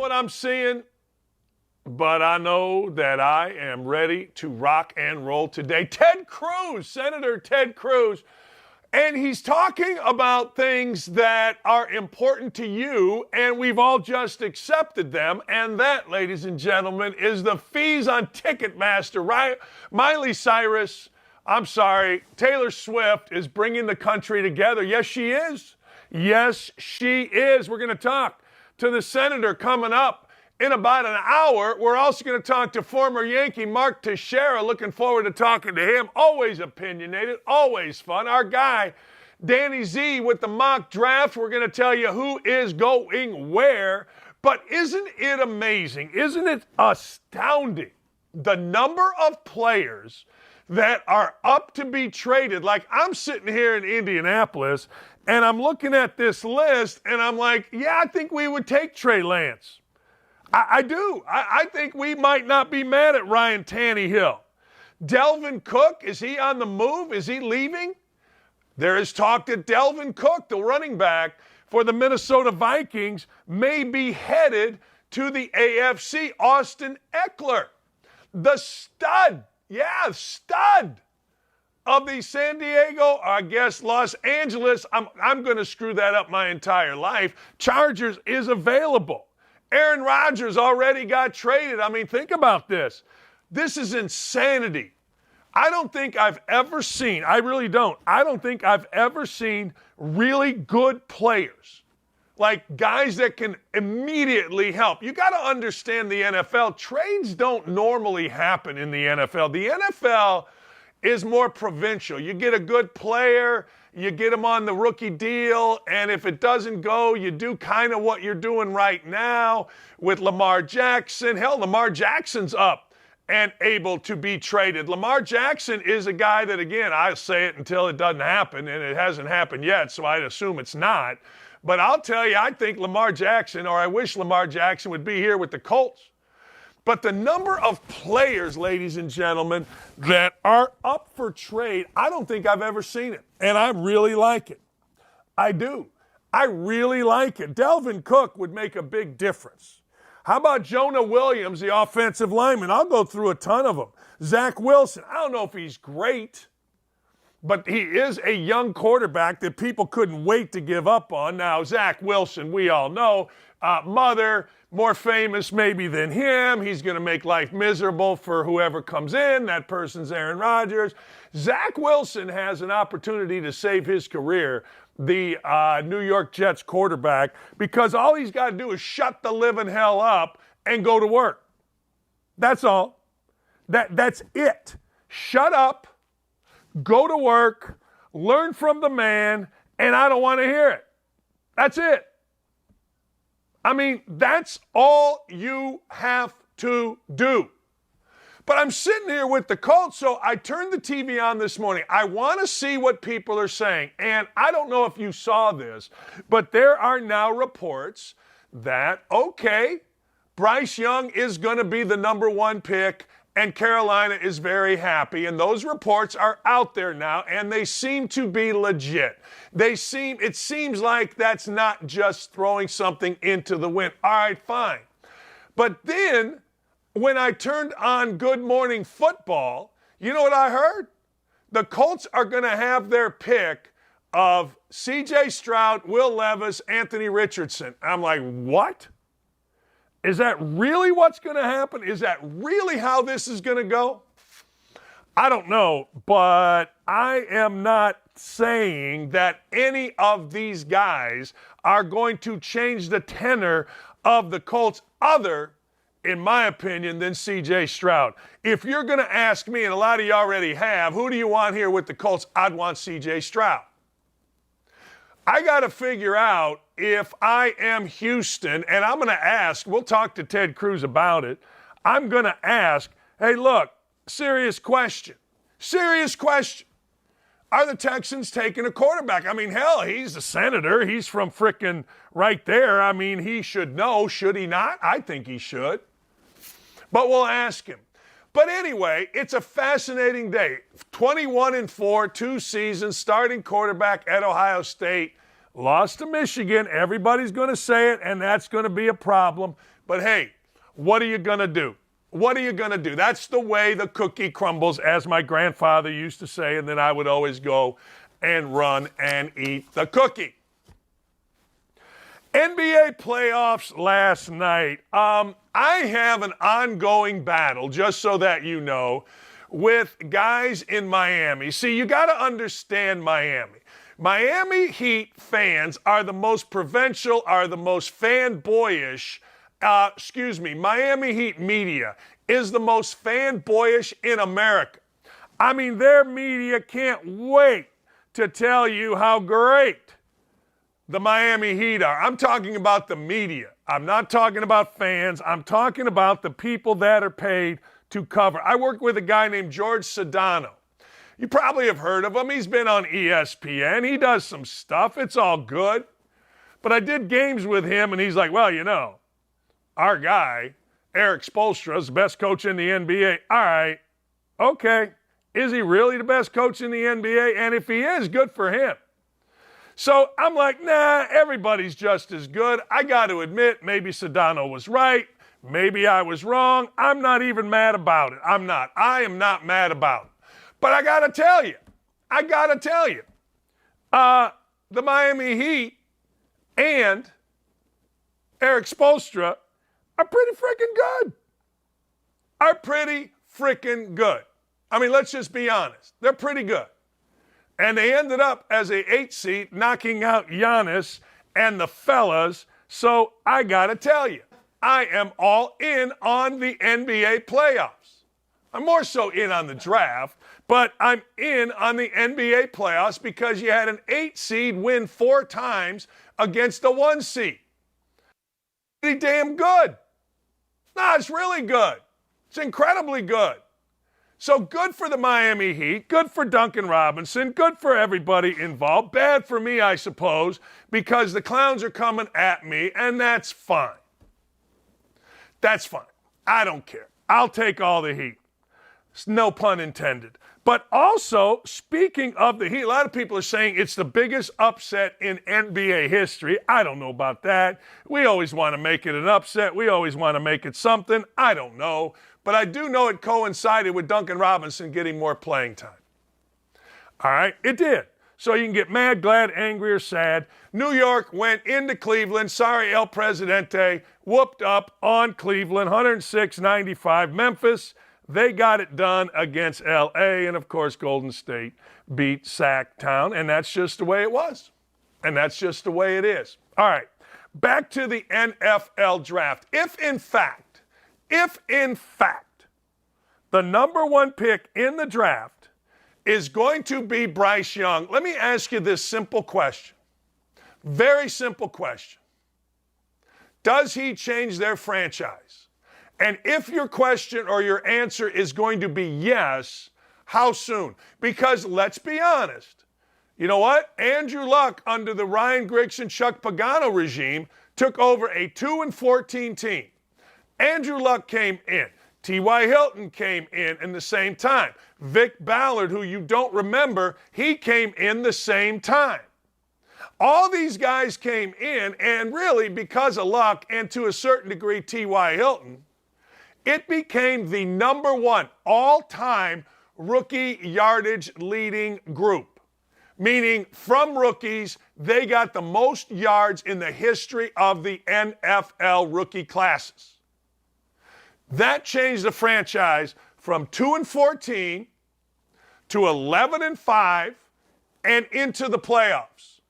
what I'm seeing, but I know that I am ready to rock and roll today. Ted Cruz, Senator Ted Cruz, and he's talking about things that are important to you, and we've all just accepted them, and that, ladies and gentlemen, is the fees on Ticketmaster. Right? Taylor Swift is bringing the country together. Yes, she is. Yes, she is. We're going to talk to the senator coming up in about an hour. We're also going to talk to former Yankee Mark Teixeira. Looking forward to talking to him. Always opinionated, always fun. Our guy, Danny Z, with the mock draft. We're going to tell you who is going where. But isn't it amazing? Isn't it astounding? The number of players that are up to be traded. Like, I'm sitting here in Indianapolis, and I'm looking at this list, and I'm like, yeah, I think we would take Trey Lance. I do. I think we might not be mad at Ryan Tannehill. Delvin Cook, is he on the move? Is he leaving? There is talk that Delvin Cook, the running back for the Minnesota Vikings, may be headed to the AFC. Austin Eckler, the stud of the San Diego, Los Angeles, I'm going to screw that up my entire life, Chargers is available. Aaron Rodgers already got traded. I mean, think about this. This is insanity. I don't think I've ever seen really good players, like guys that can immediately help. You got to understand the NFL. Trades don't normally happen in the NFL. The NFL is more provincial. You get a good player, you get him on the rookie deal, and if it doesn't go, you do kind of what you're doing right now with Lamar Jackson. Hell, Lamar Jackson's up and able to be traded. Lamar Jackson is a guy that, again, I'll say it until it doesn't happen, and it hasn't happened yet, so I'd assume it's not. But I'll tell you, I think Lamar Jackson, or I wish Lamar Jackson would be here with the Colts. But the number of players, ladies and gentlemen, that are up for trade, I don't think I've ever seen it. And I really like it. I do. I really like it. Delvin Cook would make a big difference. How about Jonah Williams, the offensive lineman? I'll go through a ton of them. Zach Wilson, I don't know if he's great, but he is a young quarterback that people couldn't wait to give up on. Now, Zach Wilson, we all know, mother, more famous maybe than him. He's going to make life miserable for whoever comes in. That person's Aaron Rodgers. Zach Wilson has an opportunity to save his career, the New York Jets quarterback, because all he's got to do is shut the living hell up and go to work. That's all. That's it. Shut up, go to work, learn from the man, and I don't want to hear it. That's it. I mean, that's all you have to do. But I'm sitting here with the Colts, so I turned the TV on this morning. I want to see what people are saying. And I don't know if you saw this, but there are now reports that, okay, Bryce Young is going to be the number one pick, and Carolina is very happy. And those reports are out there now, and they seem to be legit. It seems like that's not just throwing something into the wind. All right, fine. But then when I turned on Good Morning Football, you know what I heard? The Colts are going to have their pick of C.J. Stroud, Will Levis, Anthony Richardson. I'm like, what? Is that really what's going to happen? Is that really how this is going to go? I don't know, but I am not saying that any of these guys are going to change the tenor of the Colts other, in my opinion, than C.J. Stroud. If you're going to ask me, and a lot of you already have, who do you want here with the Colts? I'd want C.J. Stroud. I got to figure out if I am Houston, and I'm going to ask, we'll talk to Ted Cruz about it. I'm going to ask, hey, look, serious question. Are the Texans taking a quarterback? I mean, hell, he's a senator. He's from frickin' right there. I mean, he should know. Should he not? I think he should. But we'll ask him. But anyway, it's a fascinating day. 21-4, 2 seasons, starting quarterback at Ohio State. Lost to Michigan. Everybody's going to say it, and that's going to be a problem. But hey, what are you going to do? What are you going to do? That's the way the cookie crumbles, as my grandfather used to say, and then I would always go and run and eat the cookie. NBA playoffs last night. I have an ongoing battle, just so that you know, with guys in Miami. See, you got to understand Miami. Miami Heat fans are the most provincial, are the most fanboyish. Miami Heat media is the most fanboyish in America. I mean, their media can't wait to tell you how great the Miami Heat are. I'm talking about the media. I'm not talking about fans. I'm talking about the people that are paid to cover. I work with a guy named George Sedano. You probably have heard of him. He's been on ESPN. He does some stuff. It's all good. But I did games with him, and he's like, well, you know, our guy, Eric Spoelstra, is the best coach in the NBA. All right, okay. Is he really the best coach in the NBA? And if he is, good for him. So I'm like, nah, everybody's just as good. I got to admit, maybe Sedano was right. Maybe I was wrong. I'm not even mad about it. I'm not. I am not mad about it. But I got to tell you, the Miami Heat and Eric Spoelstra are pretty freaking good. I mean, let's just be honest. They're pretty good. And they ended up as a 8 seed, knocking out Giannis and the fellas. So I got to tell you, I am all in on the NBA playoffs. I'm more so in on the draft, but I'm in on the NBA playoffs because you had an 8 seed win 4 times against a 1 seed. Pretty damn good. No, it's really good. It's incredibly good. So good for the Miami Heat, good for Duncan Robinson, good for everybody involved. Bad for me, I suppose, because the clowns are coming at me, and that's fine. That's fine. I don't care. I'll take all the heat. No pun intended. But also, speaking of the Heat, a lot of people are saying it's the biggest upset in NBA history. I don't know about that. We always want to make it an upset. We always want to make it something. I don't know. But I do know it coincided with Duncan Robinson getting more playing time. All right? It did. So you can get mad, glad, angry, or sad. New York went into Cleveland. Sorry, El Presidente. Whooped up on Cleveland, 106-95. Memphis, they got it done against L.A. And, of course, Golden State beat Sacktown. And that's just the way it was. And that's just the way it is. All right. Back to the NFL draft. If in fact, the number 1 pick in the draft is going to be Bryce Young, let me ask you this simple question. Very simple question. Does he change their franchise? And if your question or your answer is going to be yes, how soon? Because let's be honest. You know what? Andrew Luck, under the Ryan Griggs and Chuck Pagano regime, took over a 2-14 team. Andrew Luck came in. T.Y. Hilton came in the same time. Vic Ballard, who you don't remember, he came in the same time. All these guys came in, and really, because of Luck and to a certain degree T.Y. Hilton, it became the number 1 all-time rookie yardage leading group. Meaning, from rookies, they got the most yards in the history of the NFL rookie classes. That changed the franchise from 2-14 to 11-5 and into the playoffs.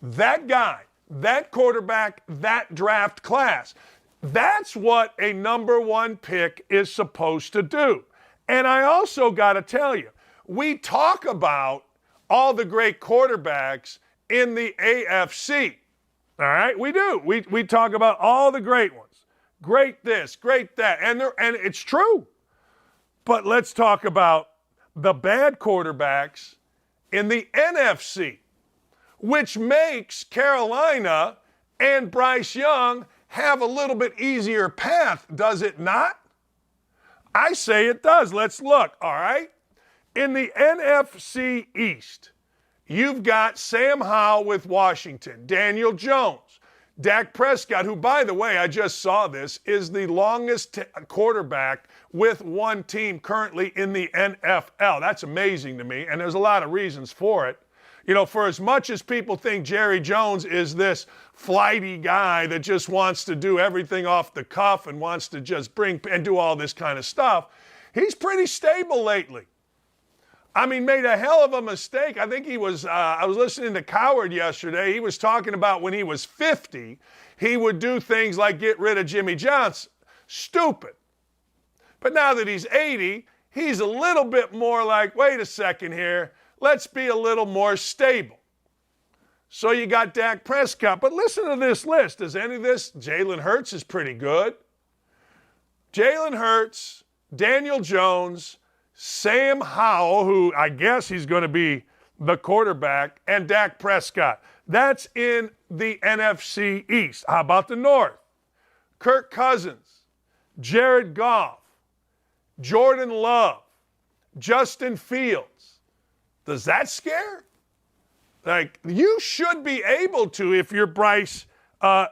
That guy, that quarterback, that draft class, that's what a number 1 pick is supposed to do. And I also got to tell you, we talk about all the great quarterbacks in the AFC. All right, we do. We talk about all the great ones. Great this, great that. And it's true. But let's talk about the bad quarterbacks in the NFC, which makes Carolina and Bryce Young have a little bit easier path, does it not? I say it does. Let's look, all right? In the NFC East, you've got Sam Howell with Washington, Daniel Jones, Dak Prescott, who, by the way, I just saw this, is the longest quarterback with one team currently in the NFL. That's amazing to me, and there's a lot of reasons for it. You know, for as much as people think Jerry Jones is this flighty guy that just wants to do everything off the cuff and wants to just bring and do all this kind of stuff, he's pretty stable lately. I mean, made a hell of a mistake. I think he was, I was listening to Coward yesterday. He was talking about when he was 50, he would do things like get rid of Jimmy Johnson. Stupid. But now that he's 80, he's a little bit more like, wait a second here, let's be a little more stable. So you got Dak Prescott. But listen to this list. Does any of this? Jalen Hurts is pretty good. Jalen Hurts, Daniel Jones, Sam Howell, who I guess he's going to be the quarterback, and Dak Prescott. That's in the NFC East. How about the North? Kirk Cousins, Jared Goff, Jordan Love, Justin Fields. Does that scare? Like, you should be able to, if you're Bryce, if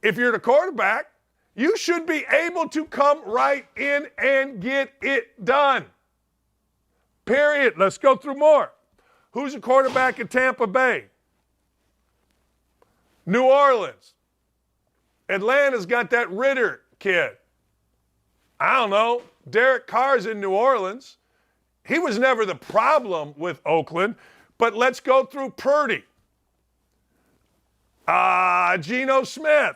you're the quarterback, you should be able to come right in and get it done. Period. Let's go through more. Who's a quarterback at Tampa Bay? New Orleans. Atlanta's got that Ritter kid. I don't know. Derek Carr's in New Orleans. He was never the problem with Oakland, but let's go through Purdy. Geno Smith.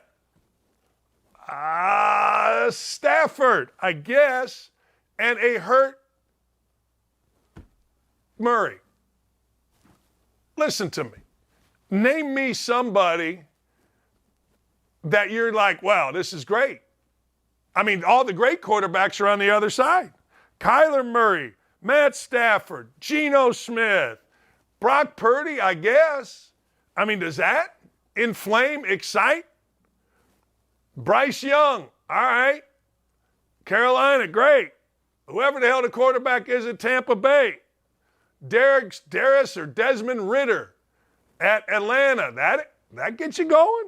Stafford, I guess, and a hurt Murray. Listen to me. Name me somebody that you're like, wow, this is great. I mean, all the great quarterbacks are on the other side. Kyler Murray, Matt Stafford, Geno Smith, Brock Purdy, I guess. I mean, does that inflame, excite? Bryce Young, all right. Carolina, great. Whoever the hell the quarterback is at Tampa Bay. Darius or Desmond Ritter at Atlanta. That gets you going?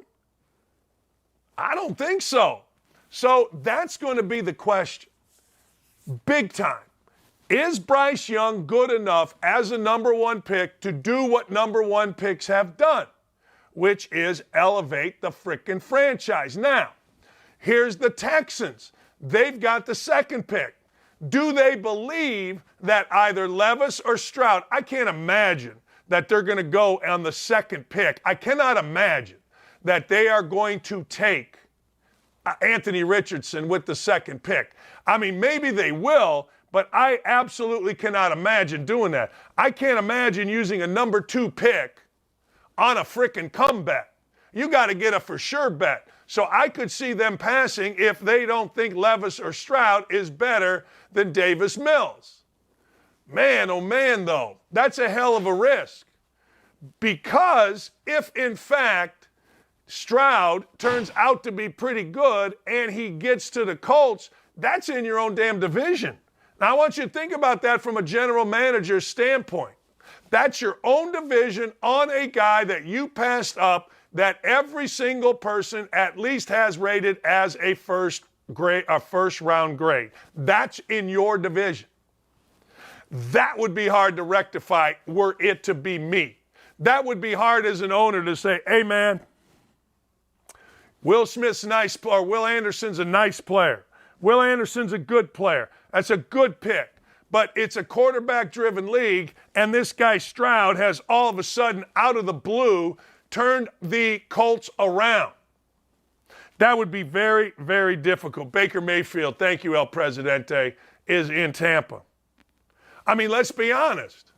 I don't think so. So that's going to be the question. Big time. Is Bryce Young good enough as a number one pick to do what number one picks have done, which is elevate the frickin' franchise? Now, here's the Texans. They've got the second pick. Do they believe that either Levis or Stroud, I can't imagine that they're going to go on the second pick. I cannot imagine that they are going to take Anthony Richardson with the second pick. I mean, maybe they will, but I absolutely cannot imagine doing that. I can't imagine using a number 2 pick on a frickin' comeback. You got to get a for sure bet. So I could see them passing if they don't think Levis or Stroud is better than Davis Mills. Man, oh man, though, that's a hell of a risk. Because if, in fact, Stroud turns out to be pretty good and he gets to the Colts, that's in your own damn division. Now, I want you to think about that from a general manager's standpoint. That's your own division on a guy that you passed up that every single person at least has rated as a first round grade. That's in your division. That would be hard to rectify were it to be me. That would be hard as an owner to say, hey man, Will Smith's nice, or Will Anderson's a nice player. Will Anderson's a good player. That's a good pick. But it's a quarterback-driven league, and this guy Stroud has all of a sudden, out of the blue, turned the Colts around. That would be very, very difficult. Baker Mayfield, thank you, El Presidente, is in Tampa. I mean, let's be honest.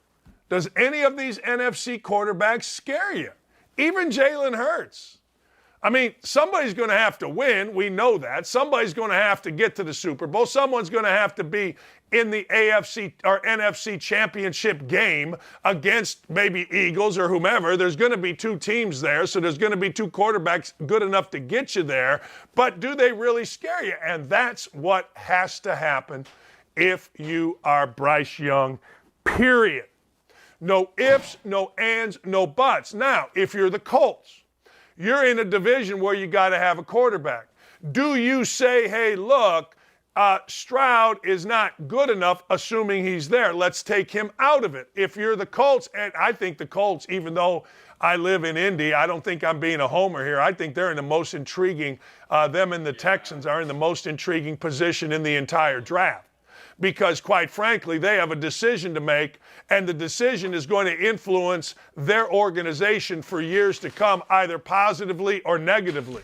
Does any of these NFC quarterbacks scare you? Even Jalen Hurts. I mean, somebody's going to have to win. We know that. Somebody's going to have to get to the Super Bowl. Someone's going to have to be in the AFC or NFC championship game against maybe Eagles or whomever. There's going to be 2 teams there, so there's going to be 2 quarterbacks good enough to get you there. But do they really scare you? And that's what has to happen if you are Bryce Young, period. No ifs, no ands, no buts. Now, if you're the Colts, you're in a division where you got to have a quarterback. Do you say, hey, look, Stroud is not good enough, assuming he's there. Let's take him out of it. If you're the Colts, and I think the Colts, even though I live in Indy, I don't think I'm being a homer here. I think they're in the most intriguing, them and the Texans are in the most intriguing position in the entire draft. Because quite frankly, they have a decision to make, and the decision is going to influence their organization for years to come, either positively or negatively.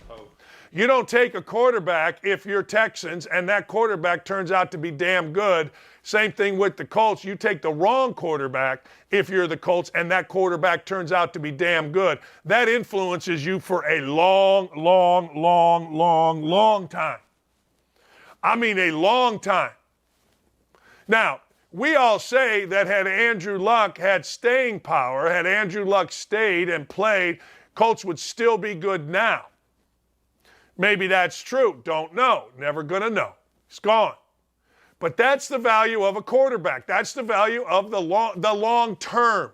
You don't take a quarterback if you're Texans and that quarterback turns out to be damn good. Same thing with the Colts. You take the wrong quarterback if you're the Colts and that quarterback turns out to be damn good. That influences you for a long, long, long, long, long time. I mean a long time. Now, we all say that had Andrew Luck had staying power, had Andrew Luck stayed and played, Colts would still be good now. Maybe that's true. Don't know. Never going to know. It's gone. But that's the value of a quarterback. That's the value of the long-term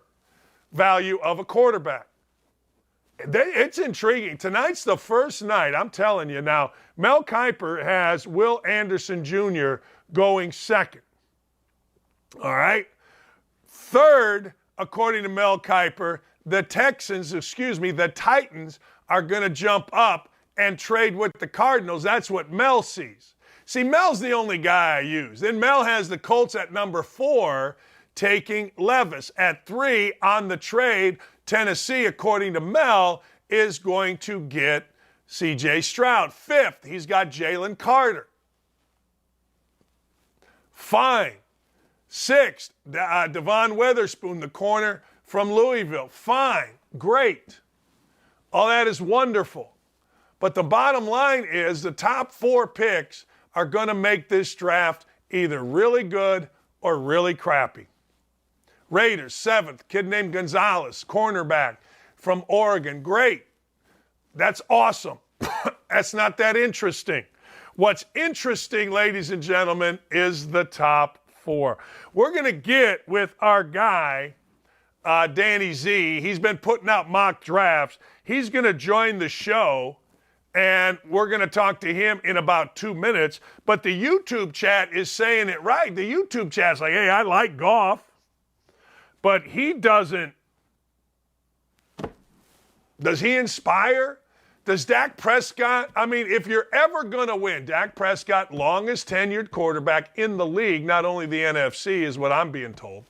value of a quarterback. It's intriguing. Tonight's the first night, I'm telling you now, Mel Kiper has Will Anderson Jr. going second. All right? Third, according to Mel Kiper, the Titans are going to jump up and trade with the Cardinals. That's what Mel sees. See, Mel's the only guy I use. Then Mel has the Colts at number 4, taking Levis. At 3 on the trade, Tennessee, according to Mel, is going to get C.J. Stroud. 5th, he's got Jalen Carter. Fine. 6th, Devon Witherspoon, the corner from Louisville. Fine. Great. All that is wonderful. But the bottom line is the top 4 picks are going to make this draft either really good or really crappy. Raiders, 7th, kid named Gonzalez, cornerback from Oregon. Great. That's awesome. That's not that interesting. What's interesting, ladies and gentlemen, is the top 4. We're going to get with our guy, Danny Z. He's been putting out mock drafts. He's going to join the show. And we're going to talk to him in about 2 minutes. But the YouTube chat is saying it right. The YouTube chat's like, hey, I like Goff. But he doesn't. Does he inspire? Does Dak Prescott? I mean, if you're ever going to win, Dak Prescott, longest tenured quarterback in the league, not only the NFC is what I'm being told.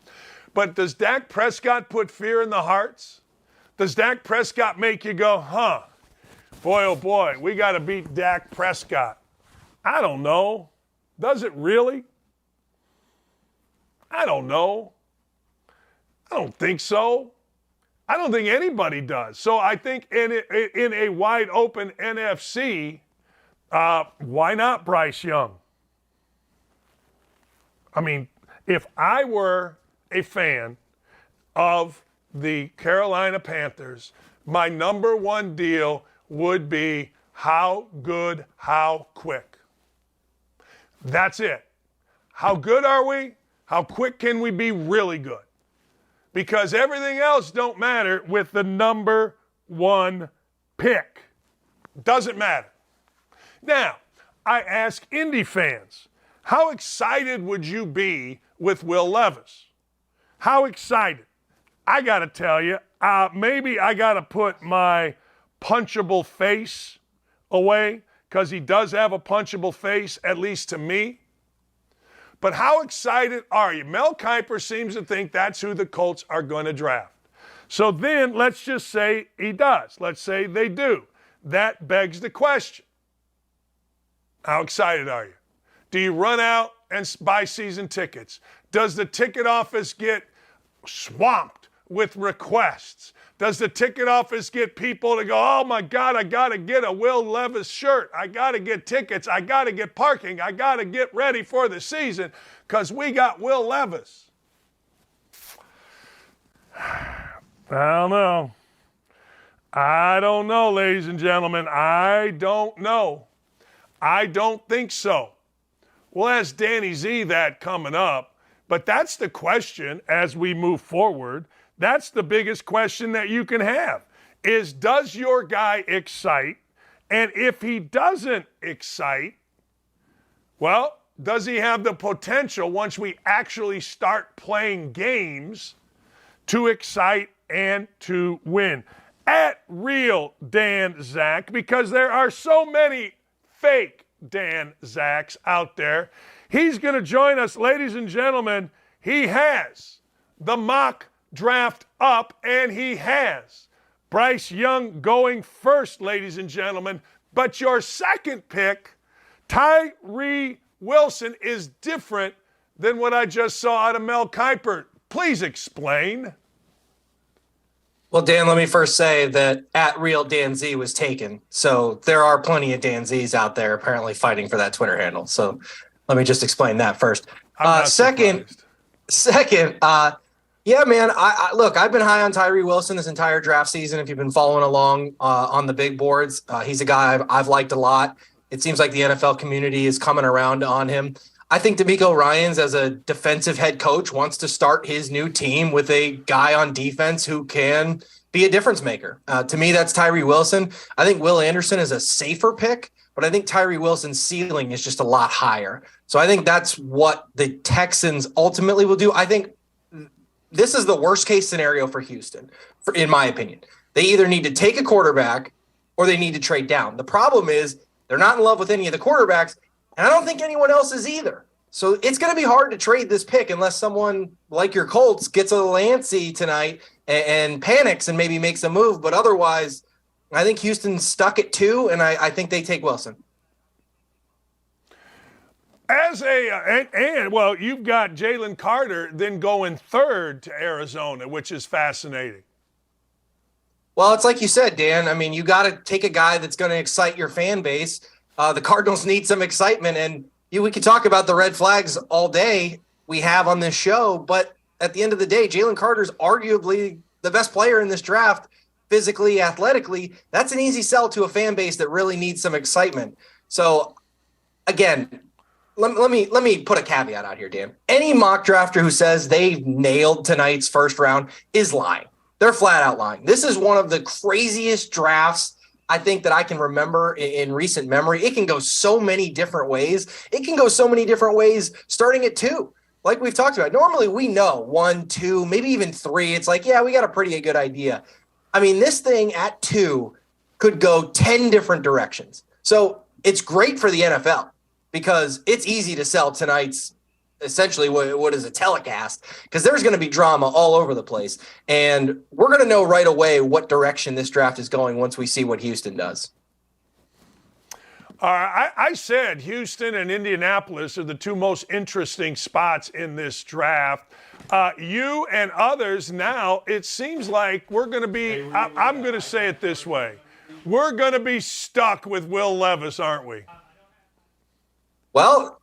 But does Dak Prescott put fear in the hearts? Does Dak Prescott make you go, huh? Boy, oh boy, we got to beat Dak Prescott. I don't know. Does it really? I don't know. I don't think so. I don't think anybody does. So I think in a wide open NFC, why not Bryce Young? I mean, if I were a fan of the Carolina Panthers, my number one deal would be how good, how quick. That's it. How good are we? How quick can we be really good? Because everything else don't matter with the number 1 pick. Doesn't matter. Now, I ask Indy fans, how excited would you be with Will Levis? How excited? I got to tell you, maybe I got to put my punchable face away, because he does have a punchable face, at least to me. But how excited are you? Mel Kiper seems to think that's who the Colts are going to draft. So then let's just say he does. Let's say they do. That begs the question. How excited are you? Do you run out and buy season tickets? Does the ticket office get swamped with requests? Does the ticket office get people to go, oh my God, I got to get a Will Levis shirt. I got to get tickets. I got to get parking. I got to get ready for the season because we got Will Levis. I don't know. I don't know, ladies and gentlemen. I don't know. I don't think so. We'll ask Danny Z that coming up. But that's the question as we move forward. That's the biggest question that you can have. is, does your guy excite? And if he doesn't excite, well, does he have the potential once we actually start playing games to excite and to win? At Real Dan Zach, because there are so many fake Dan Zachs out there. He's going to join us, ladies and gentlemen. He has the mock draft up, and he has Bryce Young going first, ladies and gentlemen. But your second pick, Tyree Wilson, is different than what I just saw out of Mel Kiper. Please explain. Well, Dan, let me first say that at Real Dan Z was taken. So there are plenty of Dan Zs out there apparently fighting for that Twitter handle. So let me just explain that first. Second, yeah, man, look, I've been high on Tyree Wilson this entire draft season. If you've been following along on the big boards, he's a guy I've liked a lot. It seems like the NFL community is coming around on him. I think DeMeco Ryans, as a defensive head coach, wants to start his new team with a guy on defense who can be a difference maker. To me, that's Tyree Wilson. I think Will Anderson is a safer pick, but I think Tyree Wilson's ceiling is just a lot higher. So I think that's what the Texans ultimately will do. I think this is the worst case scenario for Houston, in my opinion. They either need to take a quarterback or they need to trade down. The problem is they're not in love with any of the quarterbacks, and I don't think anyone else is either. So it's going to be hard to trade this pick unless someone like your Colts gets a little antsy tonight and panics and maybe makes a move. But otherwise, I think Houston's stuck at 2, and I think they take Wilson. Well, you've got Jalen Carter then going third to Arizona, which is fascinating. Well, it's like you said, Dan. I mean, you got to take a guy that's going to excite your fan base. The Cardinals need some excitement, and we could talk about the red flags all day we have on this show, but at the end of the day, Jalen Carter's arguably the best player in this draft, physically, athletically. That's an easy sell to a fan base that really needs some excitement. So, again, let me put a caveat out here, Dan. Any mock drafter who says they've nailed tonight's first round is lying. They're flat out lying. This is one of the craziest drafts I think that I can remember in recent memory. It can go so many different ways. It can go so many different ways starting at 2. Like we've talked about. Normally we know 1, 2, maybe even 3. It's like, yeah, we got a pretty good idea. I mean, this thing at 2 could go 10 different directions. So it's great for the NFL because it's easy to sell tonight's essentially what is a telecast, because there's going to be drama all over the place. And we're going to know right away what direction this draft is going once we see what Houston does. I said Houston and Indianapolis are the 2 most interesting spots in this draft. You and others now, it seems like we're going to be, I'm going to say it this way, we're going to be stuck with Will Levis, aren't we? Well,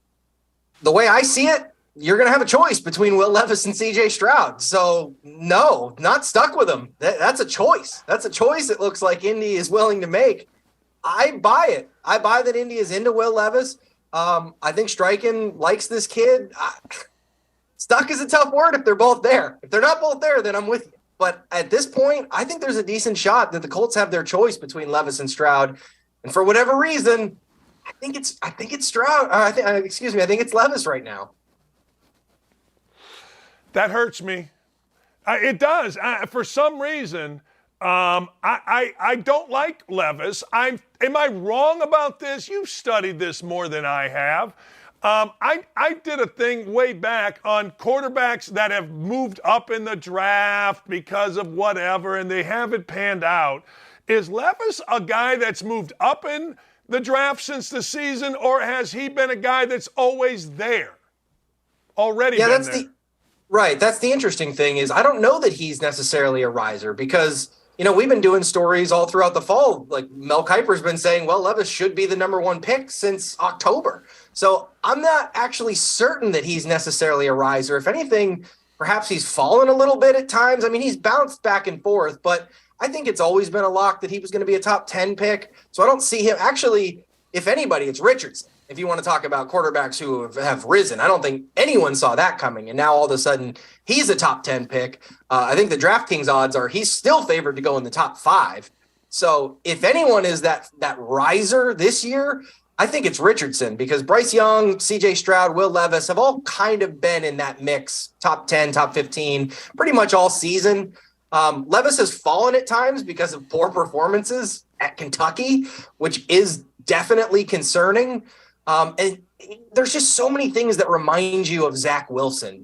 the way I see it, you're going to have a choice between Will Levis and C.J. Stroud. So, no, not stuck with him. That's a choice. That's a choice it looks like Indy is willing to make. I buy it. I buy that Indy is into Will Levis. I think Steichen likes this kid. Stuck is a tough word if they're both there. If they're not both there, then I'm with you. But at this point, I think there's a decent shot that the Colts have their choice between Levis and Stroud. And for whatever reason, I think it's Stroud. I think it's Levis right now. That hurts me. It does. For some reason, I don't like Levis. Am I wrong about this? You've studied this more than I have. I did a thing way back on quarterbacks that have moved up in the draft because of whatever, and they haven't panned out. Is Levis a guy that's moved up in the draft since the season, or has he been a guy that's always there? Right. That's the interesting thing is I don't know that he's necessarily a riser because, we've been doing stories all throughout the fall. Like Mel Kiper's been saying, well, Levis should be the number 1 pick since October. So I'm not actually certain that he's necessarily a riser. If anything, perhaps he's fallen a little bit at times. I mean, he's bounced back and forth, but I think it's always been a lock that he was going to be a top 10 pick. So I don't see him. Actually, if anybody, it's Richardson. if you want to talk about quarterbacks who have risen, I don't think anyone saw that coming. And now all of a sudden he's a top 10 pick. I think the DraftKings odds are he's still favored to go in the top 5. So if anyone is that riser this year, I think it's Richardson, because Bryce Young, CJ Stroud, Will Levis have all kind of been in that mix, top 10, top 15, pretty much all season. Levis has fallen at times because of poor performances at Kentucky, which is definitely concerning. And there's just so many things that remind you of Zach Wilson.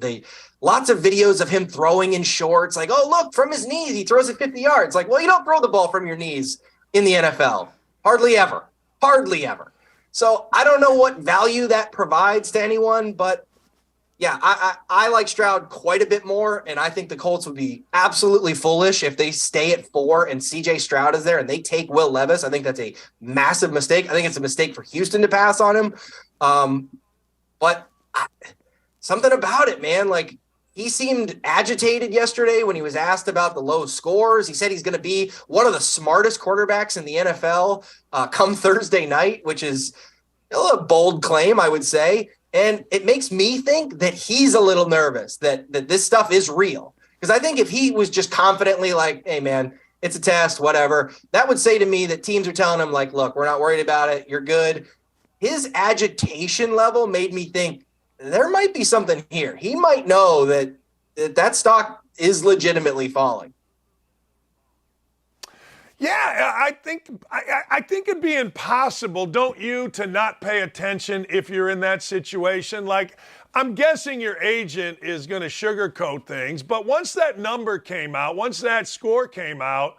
Lots of videos of him throwing in shorts, like, oh, look, from his knees, he throws it 50 yards. Like, well, you don't throw the ball from your knees in the NFL. Hardly ever. So I don't know what value that provides to anyone, but yeah, I like Stroud quite a bit more, and I think the Colts would be absolutely foolish if they stay at 4 and CJ Stroud is there and they take Will Levis. I think that's a massive mistake. I think it's a mistake for Houston to pass on him. But something about it, man, like he seemed agitated yesterday when he was asked about the low scores. He said he's going to be one of the smartest quarterbacks in the NFL come Thursday night, which is a bold claim, I would say. And it makes me think that he's a little nervous that this stuff is real. Because I think if he was just confidently like, hey, man, it's a test, whatever, that would say to me that teams are telling him, like, look, we're not worried about it. You're good. His agitation level made me think there might be something here. He might know that stock is legitimately falling. Yeah, I think it'd be impossible, don't you, to not pay attention if you're in that situation. Like, I'm guessing your agent is going to sugarcoat things, but once that number came out, once that score came out,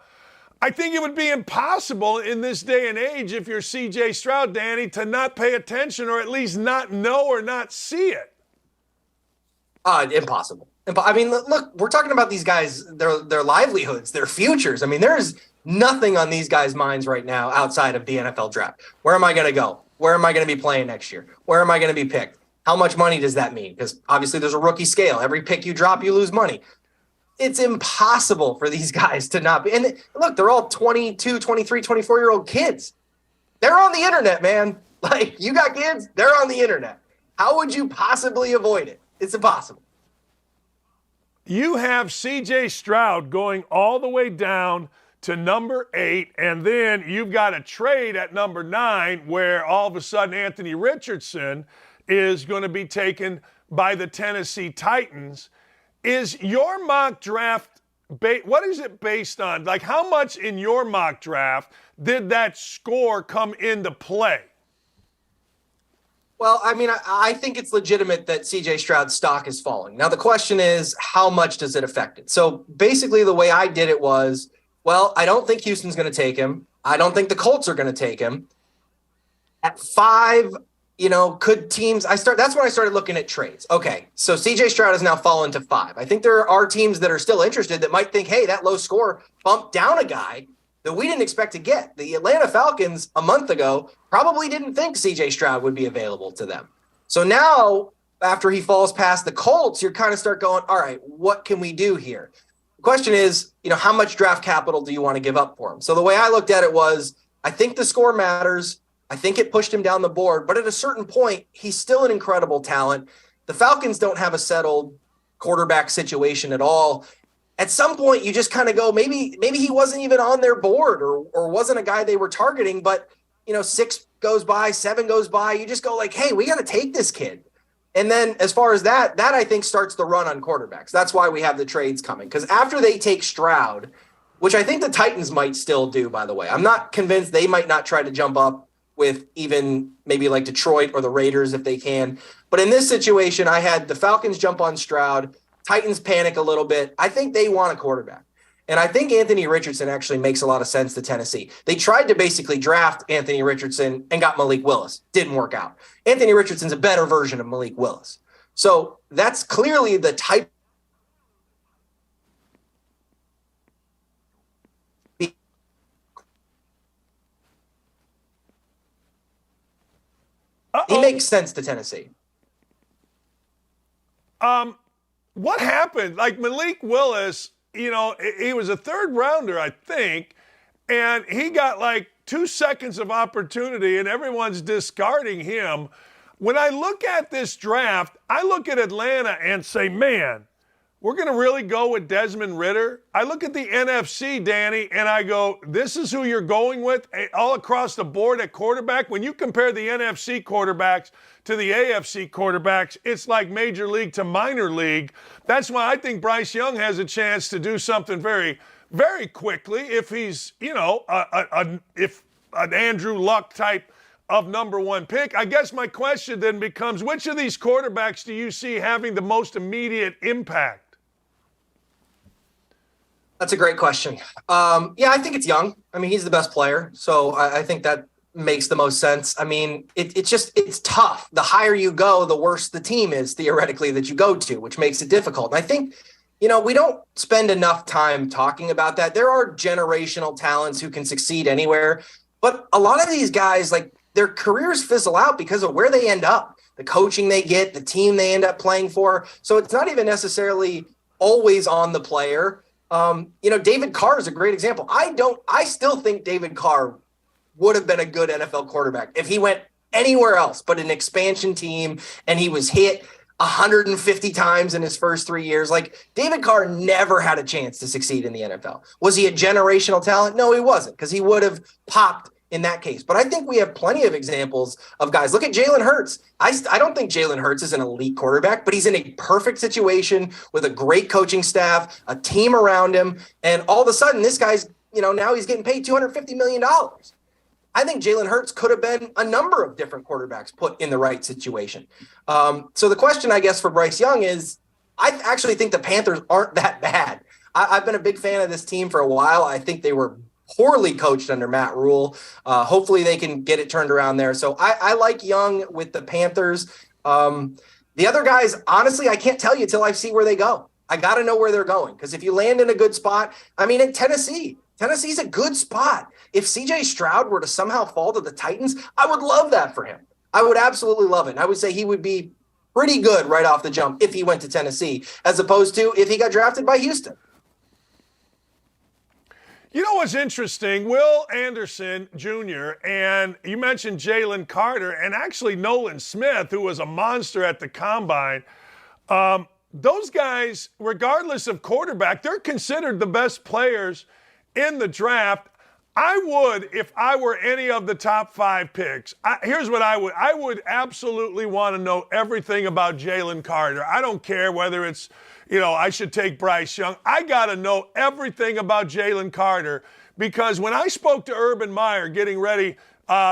I think it would be impossible in this day and age, if you're CJ Stroud, Danny, to not pay attention or at least not know or not see it. Impossible. I mean, look, we're talking about these guys, their livelihoods, their futures. I mean, there's nothing on these guys' minds right now outside of the NFL draft. Where am I going to go? Where am I going to be playing next year? Where am I going to be picked? How much money does that mean? Because obviously there's a rookie scale. Every pick you drop, you lose money. It's impossible for these guys to not be. And look, they're all 22, 23, 24-year-old kids. They're on the internet, man. Like, you got kids, they're on the internet. How would you possibly avoid it? It's impossible. You have CJ Stroud going all the way down to number 8, and then you've got a trade at number 9 where all of a sudden Anthony Richardson is going to be taken by the Tennessee Titans. Is your mock draft, what is it based on? Like, how much in your mock draft did that score come into play? Well, I mean, I think it's legitimate that CJ Stroud's stock is falling. Now, the question is, how much does it affect it? So basically the way I did it was, well, I don't think Houston's going to take him. I don't think the Colts are going to take him. At 5, could teams, that's when I started looking at trades. Okay, so CJ Stroud has now fallen to 5. I think there are teams that are still interested that might think, hey, that low score bumped down a guy that we didn't expect to get. The Atlanta Falcons a month ago probably didn't think CJ Stroud would be available to them. So now, after he falls past the Colts, you're kind of start going, all right, what can we do here? The question is, how much draft capital do you want to give up for him? So the way I looked at it was, I think the score matters. I think it pushed him down the board, but at a certain point, he's still an incredible talent. The Falcons don't have a settled quarterback situation at all. At some point, you just kind of go, maybe he wasn't even on their board or wasn't a guy they were targeting, but 6 goes by, 7 goes by. You just go like, hey, we got to take this kid. And then as far as that I think starts the run on quarterbacks. That's why we have the trades coming. Because after they take Stroud, which I think the Titans might still do, by the way. I'm not convinced they might not try to jump up with even maybe like Detroit or the Raiders if they can. But in this situation, I had the Falcons jump on Stroud, Titans panic a little bit. I think they want a quarterback. And I think Anthony Richardson actually makes a lot of sense to Tennessee. They tried to basically draft Anthony Richardson and got Malik Willis. Didn't work out. Anthony Richardson's a better version of Malik Willis. So that's clearly the type. He makes sense to Tennessee. What happened? Like Malik Willis, he was a 3rd rounder, I think, and he got like 2 seconds of opportunity and everyone's discarding him. When I look at this draft, I look at Atlanta and say, man, we're going to really go with Desmond Ridder. I look at the NFC, Danny, and I go, this is who you're going with all across the board at quarterback. When you compare the NFC quarterbacks to the AFC quarterbacks, it's like major league to minor league. That's why I think Bryce Young has a chance to do something very, very quickly if he's, if an Andrew Luck type of number one pick. I guess my question then becomes, which of these quarterbacks do you see having the most immediate impact? That's a great question. Yeah, I think it's Young. I mean, he's the best player. So I think that makes the most sense. I mean, it's tough. The higher you go, the worse the team is theoretically that you go to, which makes it difficult. And I think, we don't spend enough time talking about that. There are generational talents who can succeed anywhere. But a lot of these guys, like, their careers fizzle out because of where they end up, the coaching they get, the team they end up playing for. So it's not even necessarily always on the player. David Carr is a great example. I still think David Carr would have been a good NFL quarterback if he went anywhere else but an expansion team and he was hit 150 times in his first 3 years. Like, David Carr never had a chance to succeed in the NFL. Was he a generational talent? No, he wasn't, because he would have popped in that case. But I think we have plenty of examples of guys. Look at Jalen Hurts. I don't think Jalen Hurts is an elite quarterback, but he's in a perfect situation with a great coaching staff, a team around him. And all of a sudden, this guy's, now he's getting paid $250 million. I think Jalen Hurts could have been a number of different quarterbacks put in the right situation. So the question, I guess, for Bryce Young is, I actually think the Panthers aren't that bad. I've been a big fan of this team for a while. I think they were poorly coached under Matt Rule. Hopefully they can get it turned around there. So I like Young with the Panthers. The other guys, honestly, I can't tell you till I see where they go. I got to know where they're going, because if you land in a good spot, in Tennessee's a good spot. If CJ Stroud were to somehow fall to the Titans, I would love that for him. I would absolutely love it. And I would say he would be pretty good right off the jump if he went to Tennessee, as opposed to if he got drafted by Houston. You know what's interesting? Will Anderson Jr. and you mentioned Jalen Carter and actually Nolan Smith, who was a monster at the Combine. Those guys, regardless of quarterback, they're considered the best players in the draft. I would, if I were any of the top 5 picks, here's what I would. I would absolutely want to know everything about Jalen Carter. I don't care whether it's, I should take Bryce Young. I got to know everything about Jalen Carter, because when I spoke to Urban Meyer getting ready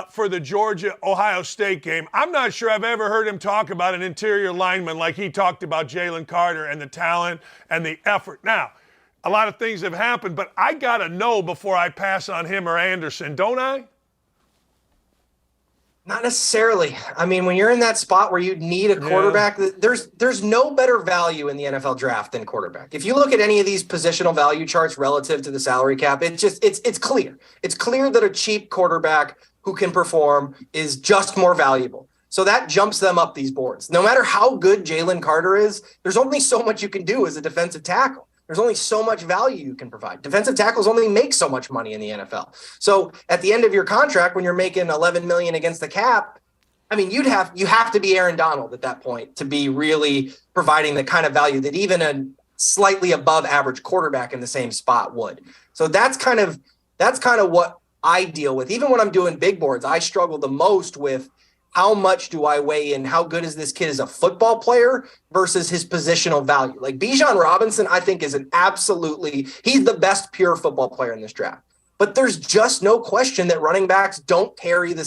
for the Georgia-Ohio State game, I'm not sure I've ever heard him talk about an interior lineman like he talked about Jalen Carter and the talent and the effort. Now, a lot of things have happened, but I got to know before I pass on him or Anderson, don't I? Not necessarily. When you're in that spot where you need a quarterback, there's no better value in the NFL draft than quarterback. If you look at any of these positional value charts relative to the salary cap, it's clear. It's clear that a cheap quarterback who can perform is just more valuable. So that jumps them up these boards. No matter how good Jalen Carter is, there's only so much you can do as a defensive tackle. There's only so much value you can provide. Defensive tackles only make so much money in the NFL. So at the end of your contract, when you're making $11 million against the cap, you have to be Aaron Donald at that point to be really providing the kind of value that even a slightly above average quarterback in the same spot would. So that's kind of what I deal with. Even when I'm doing big boards, I struggle the most with how much do I weigh in? How good is this kid as a football player versus his positional value? Like Bijan Robinson, I think he's the best pure football player in this draft. But there's just no question that running backs don't carry the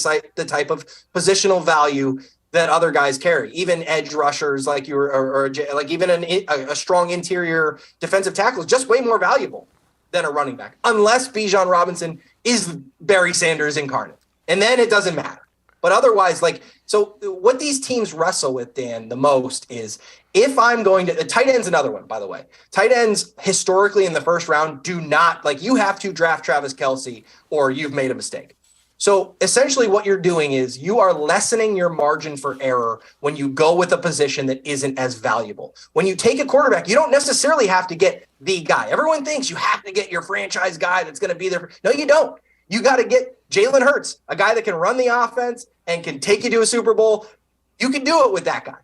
type of positional value that other guys carry. Even edge rushers like you or like even a strong interior defensive tackle is just way more valuable than a running back, unless Bijan Robinson is Barry Sanders incarnate. And then it doesn't matter. But otherwise, so what these teams wrestle with, Dan, the most is if I'm going to – tight end's another one, by the way. Tight ends historically in the first round do not – you have to draft Travis Kelce or you've made a mistake. So essentially what you're doing is you are lessening your margin for error when you go with a position that isn't as valuable. When you take a quarterback, you don't necessarily have to get the guy. Everyone thinks you have to get your franchise guy that's going to be there. No, you don't. You got to get Jalen Hurts, a guy that can run the offense and can take you to a Super Bowl. You can do it with that guy.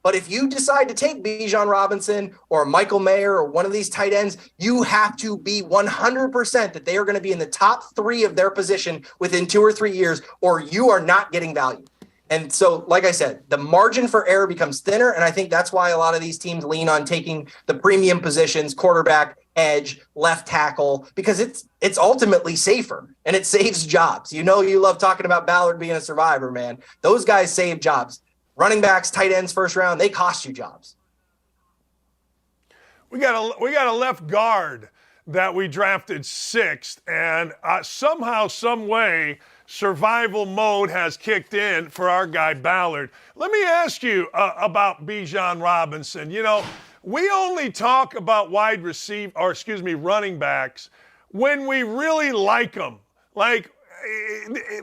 But if you decide to take Bijan Robinson or Michael Mayer or one of these tight ends, you have to be 100% that they are going to be in the top 3 of their position within 2 or 3 years, or you are not getting value. And so, like I said, the margin for error becomes thinner, and I think that's why a lot of these teams lean on taking the premium positions, quarterback, edge, left tackle, because it's ultimately safer, and it saves jobs. You know, you love talking about Ballard being a survivor, man. Those guys save jobs. Running backs, tight ends, first round, they cost you jobs. We got a left guard that we drafted 6th, and somehow, some way, survival mode has kicked in for our guy Ballard. Let me ask you about Bijan Robinson. You know, we only talk about running backs when we really like them. Like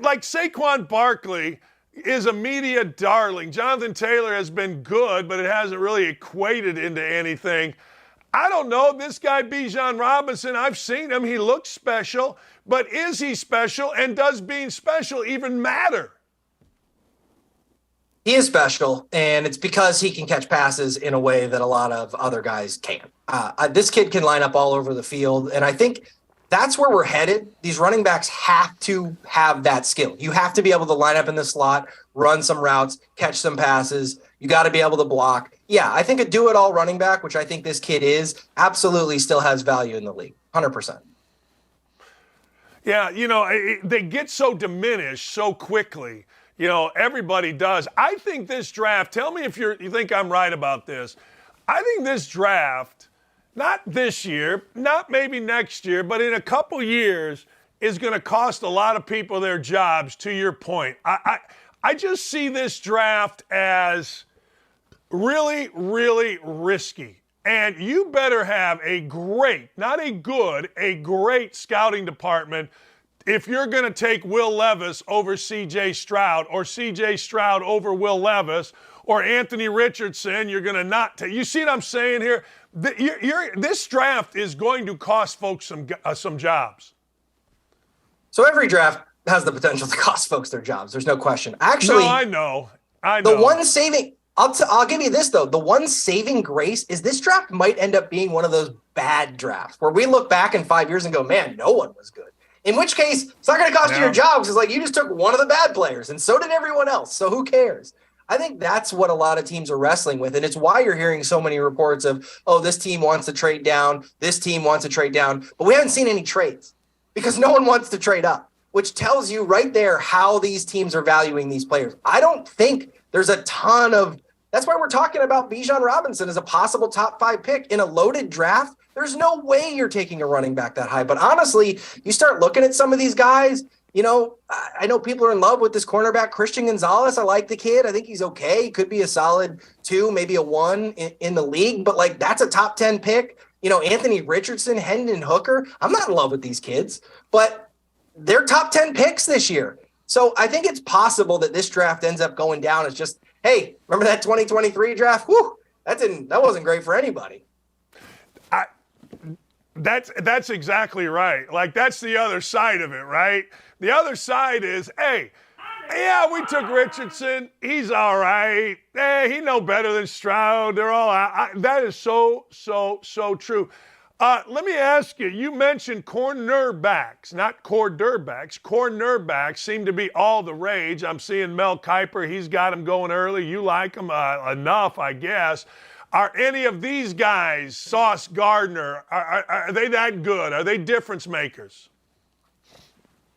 Saquon Barkley is a media darling. Jonathan Taylor has been good, but it hasn't really equated into anything. I don't know. This guy, Bijan Robinson, I've seen him. He looks special, but is he special? And does being special even matter? He is special, and it's because he can catch passes in a way that a lot of other guys can't. This kid can line up all over the field, and I think that's where we're headed. These running backs have to have that skill. You have to be able to line up in the slot, run some routes, catch some passes. You got to be able to block. Yeah, I think a do-it-all running back, which I think this kid is, absolutely still has value in the league, 100%. Yeah, you know, they get so diminished so quickly. You know, everybody does. I think this draft, tell me if you think I'm right about this. I think this draft, not this year, not maybe next year, but in a couple years, is going to cost a lot of people their jobs, to your point. I just see this draft as really, really risky. And you better have a great, not a good, a great scouting department if you're going to take Will Levis over C.J. Stroud, or C.J. Stroud over Will Levis, or Anthony Richardson. You're going to not take. You see what I'm saying here? This draft is going to cost folks some jobs. So every draft has the potential to cost folks their jobs. There's no question. Actually, no, I know. The one saving, I'll give you this though. The one saving grace is this draft might end up being one of those bad drafts where we look back in 5 years and go, man, no one was good. In which case, it's not going to cost you your jobs. It's like you just took one of the bad players, and so did everyone else. So who cares? I think that's what a lot of teams are wrestling with, and it's why you're hearing so many reports of, oh, this team wants to trade down, this team wants to trade down, but we haven't seen any trades because no one wants to trade up, which tells you right there how these teams are valuing these players. I don't think there's a ton of – that's why we're talking about Bijan Robinson as a possible top 5 pick in a loaded draft. There's no way you're taking a running back that high. But honestly, you start looking at some of these guys, you know, I know people are in love with this cornerback, Christian Gonzalez. I like the kid. I think he's okay. He could be a solid 2, maybe a 1 in the league, but like that's a top 10 pick. You know, Anthony Richardson, Hendon Hooker. I'm not in love with these kids, but they're top 10 picks this year. So I think it's possible that this draft ends up going down as just, hey, remember that 2023 draft? Whew, that wasn't great for anybody. That's exactly right. Like, that's the other side of it, right? The other side is, hey, yeah, we took Richardson. He's all right. Hey, he no better than Stroud. They're all that is so true. Let me ask you, you mentioned cornerbacks, not quarterbacks. Cornerbacks seem to be all the rage. I'm seeing Mel Kiper. He's got him going early. You like him enough, I guess. Are any of these guys, Sauce Gardner, are they that good? Are they difference makers?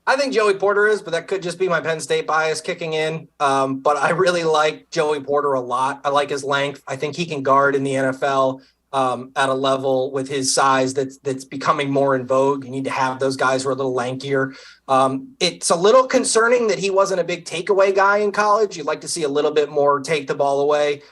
I think Joey Porter is, but that could just be my Penn State bias kicking in. But I really like Joey Porter a lot. I like his length. I think he can guard in the NFL at a level with his size that's becoming more in vogue. You need to have those guys who are a little lankier. It's a little concerning that he wasn't a big takeaway guy in college. You'd like to see a little bit more take the ball away.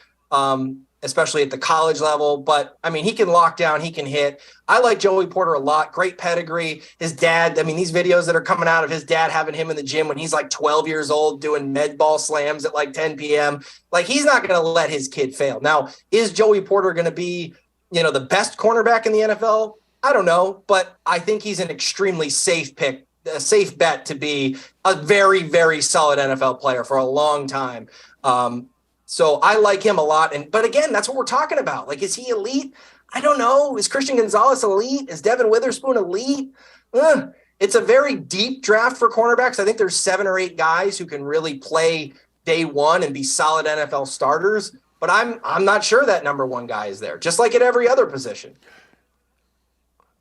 Especially at the college level. But, I mean, he can lock down, he can hit. I like Joey Porter a lot. Great pedigree. His dad, I mean, these videos that are coming out of his dad having him in the gym when he's like 12 years old doing med ball slams at like 10 p.m. Like, he's not going to let his kid fail. Now, is Joey Porter going to be, you know, the best cornerback in the NFL? I don't know, but I think he's an extremely safe pick a safe bet to be a very, very solid NFL player for a long time. So I like him a lot. But again, that's what we're talking about. Like, is he elite? I don't know. Is Christian Gonzalez elite? Is Devin Witherspoon elite? It's a very deep draft for cornerbacks. I think there's 7 or 8 guys who can really play day one and be solid NFL starters. But I'm not sure that number one guy is there, just like at every other position.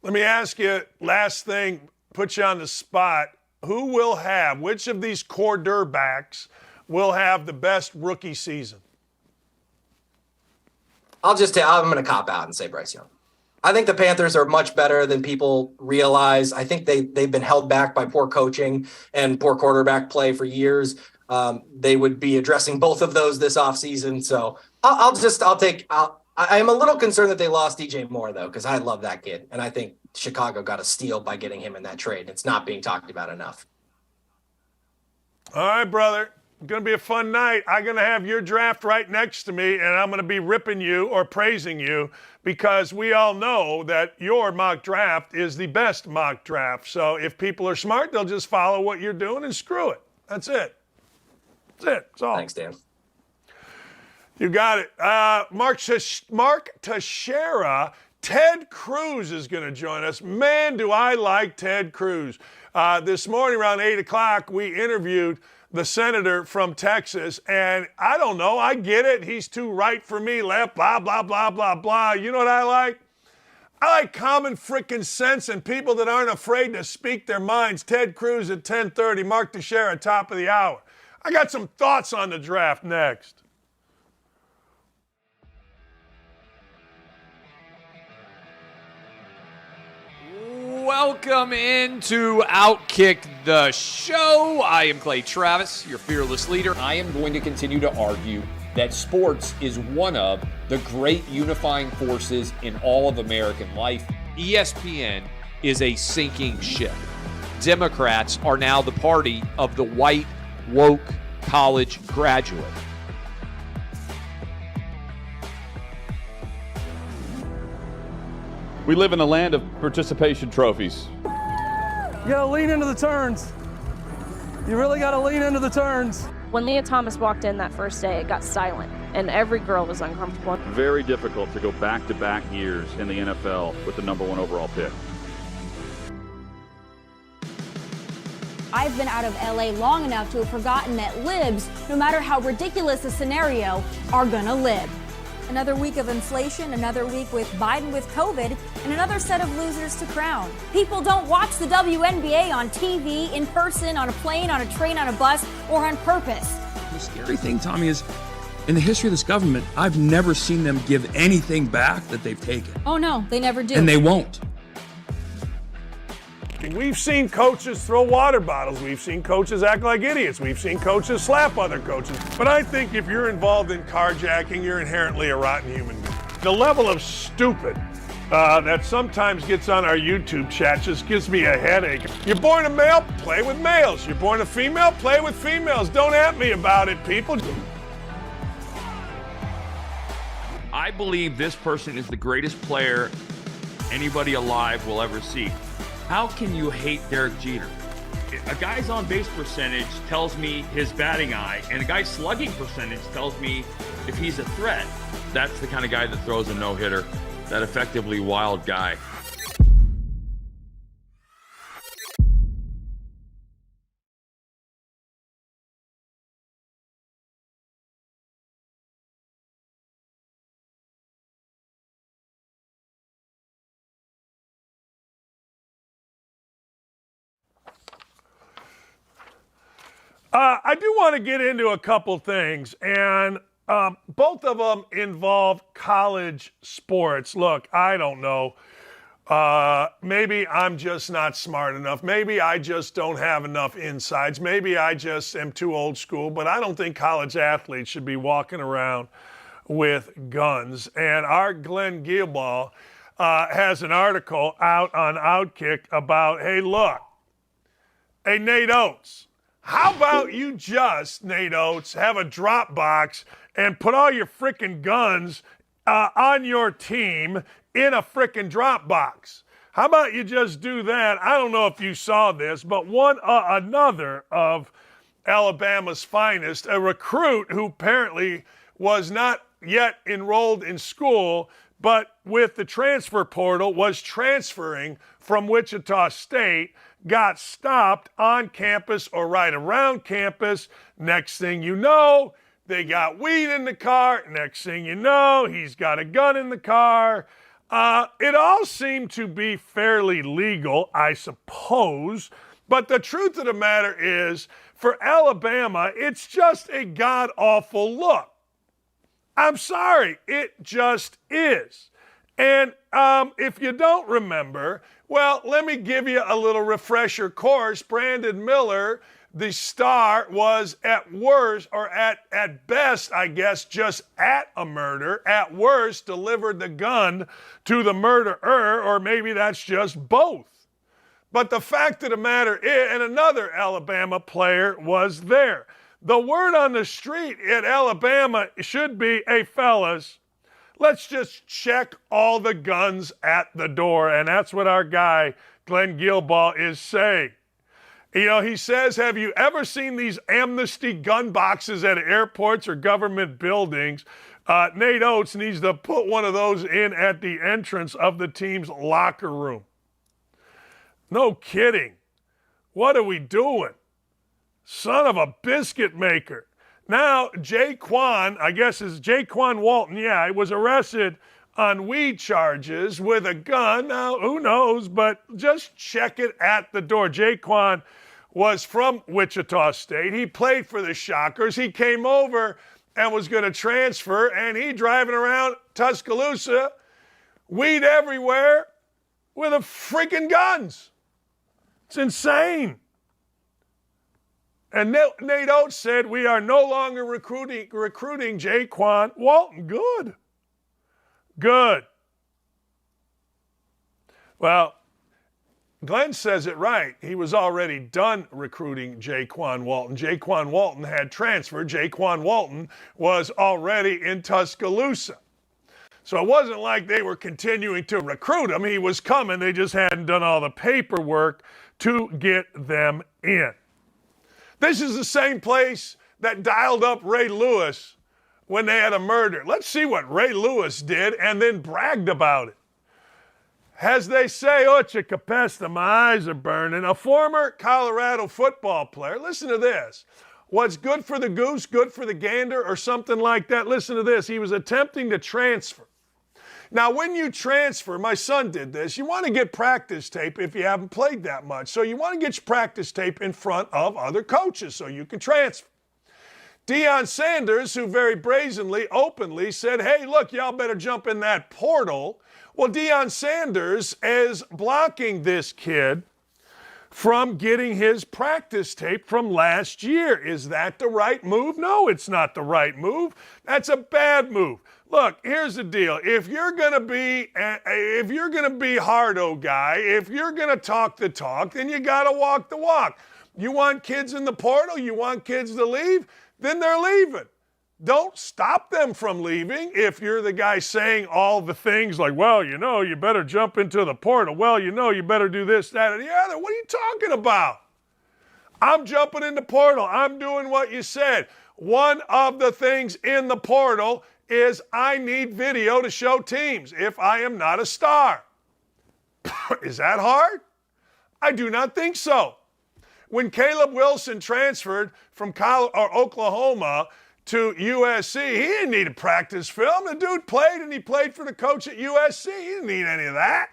Let me ask you, last thing, put you on the spot. Which of these quarterbacks will have the best rookie season? I'm going to cop out and say Bryce Young. I think the Panthers are much better than people realize. I think they've been held back by poor coaching and poor quarterback play for years. They would be addressing both of those this offseason. So I'm a little concerned that they lost DJ Moore, though, because I love that kid. And I think Chicago got a steal by getting him in that trade. It's not being talked about enough. All right, brother. Going to be a fun night. I'm going to have your draft right next to me, and I'm going to be ripping you or praising you because we all know that your mock draft is the best mock draft. So if people are smart, they'll just follow what you're doing and screw it. That's it. That's all. Thanks, Dan. You got it. Mark Teixeira, Ted Cruz is going to join us. Man, do I like Ted Cruz. This morning around 8 o'clock, we interviewed the senator from Texas, and I don't know. I get it. He's too right for me, left, blah, blah, blah, blah, blah. You know what I like? I like common freaking sense and people that aren't afraid to speak their minds. Ted Cruz at 10:30, Mark Teixeira, top of the hour. I got some thoughts on the draft next. Welcome into OutKick the show. I am Clay Travis, your fearless leader. I am going to continue to argue that sports is one of the great unifying forces in all of American life. ESPN is a sinking ship. Democrats are now the party of the white, woke college graduate. We live in a land of participation trophies. You gotta lean into the turns. You really gotta lean into the turns. When Leah Thomas walked in that first day, it got silent, and every girl was uncomfortable. Very difficult to go back-to-back years in the NFL with the number 1 overall pick. I've been out of LA long enough to have forgotten that libs, no matter how ridiculous the scenario, are gonna lib. Another week of inflation, another week with Biden with COVID, and another set of losers to crown. People don't watch the WNBA on TV, in person, on a plane, on a train, on a bus, or on purpose. The scary thing, Tommy, is in the history of this government, I've never seen them give anything back that they've taken. Oh no, they never do. And they won't. We've seen coaches throw water bottles. We've seen coaches act like idiots. We've seen coaches slap other coaches. But I think if you're involved in carjacking, you're inherently a rotten human being. The level of stupid that sometimes gets on our YouTube chat just gives me a headache. You're born a male, play with males. You're born a female, play with females. Don't at me about it, people. I believe this person is the greatest player anybody alive will ever see. How can you hate Derek Jeter? A guy's on base percentage tells me his batting eye, and a guy's slugging percentage tells me if he's a threat. That's the kind of guy that throws a no-hitter, that effectively wild guy. I do want to get into a couple things, and both of them involve college sports. Look, I don't know. Maybe I'm just not smart enough. Maybe I just don't have enough insights. Maybe I just am too old school, but I don't think college athletes should be walking around with guns. And our Glenn Guilbault has an article out on OutKick about, hey, look, hey, Nate Oates, how about you just, Nate Oates, have a drop box and put all your frickin' guns on your team in a frickin' drop box? How about you just do that? I don't know if you saw this, but another of Alabama's finest, a recruit who apparently was not yet enrolled in school, but with the transfer portal was transferring from Wichita State, got stopped on campus or right around campus. Next thing you know, they got weed in the car. Next thing you know, he's got a gun in the car. It all seemed to be fairly legal, I suppose. But the truth of the matter is, for Alabama, it's just a god-awful look. I'm sorry, it just is. And if you don't remember, well, let me give you a little refresher course. Brandon Miller, the star, was at worst, or at best, I guess, just at a murder. At worst, delivered the gun to the murderer, or maybe that's just both. But the fact of the matter is, and another Alabama player was there. The word on the street at Alabama should be, hey, fellas, let's just check all the guns at the door. And that's what our guy, Glenn Gilbaugh, is saying. You know, he says, have you ever seen these amnesty gun boxes at airports or government buildings? Nate Oates needs to put one of those in at the entrance of the team's locker room. No kidding. What are we doing? Son of a biscuit maker. Now, Jaquan, I guess is Jaquan Walton, he was arrested on weed charges with a gun. Now, who knows, but just check it at the door. Jaquan was from Wichita State. He played for the Shockers. He came over and was going to transfer, and he driving around Tuscaloosa, weed everywhere, with a freaking guns. It's insane. And Nate Oates said, we are no longer recruiting Jaquan Walton. Good. Well, Glenn says it right. He was already done recruiting Jaquan Walton. Jaquan Walton had transferred. Jaquan Walton was already in Tuscaloosa. So it wasn't like they were continuing to recruit him. He was coming. They just hadn't done all the paperwork to get them in. This is the same place that dialed up Ray Lewis when they had a murder. Let's see what Ray Lewis did and then bragged about it. As they say, Ocha Capesta, my eyes are burning. A former Colorado football player, listen to this. What's good for the goose, good for the gander, or something like that. Listen to this. He was attempting to transfer. Now, when you transfer, my son did this, you want to get practice tape if you haven't played that much. So you want to get your practice tape in front of other coaches so you can transfer. Deion Sanders, who very brazenly, openly said, hey, look, y'all better jump in that portal. Well, Deion Sanders is blocking this kid from getting his practice tape from last year. Is that the right move? No, it's not the right move. That's a bad move. Look, here's the deal. If you're gonna be hardo guy, if you're gonna talk the talk, then you gotta walk the walk. You want kids in the portal, you want kids to leave, then they're leaving. Don't stop them from leaving if you're the guy saying all the things like, well, you know, you better jump into the portal. Well, you know, you better do this, that, or the other. What are you talking about? I'm jumping in the portal. I'm doing what you said. One of the things in the portal is I need video to show teams if I am not a star. Is that hard? I do not think so. When Caleb Wilson transferred from Oklahoma to USC, he didn't need a practice film. The dude played, and he played for the coach at USC. He didn't need any of that.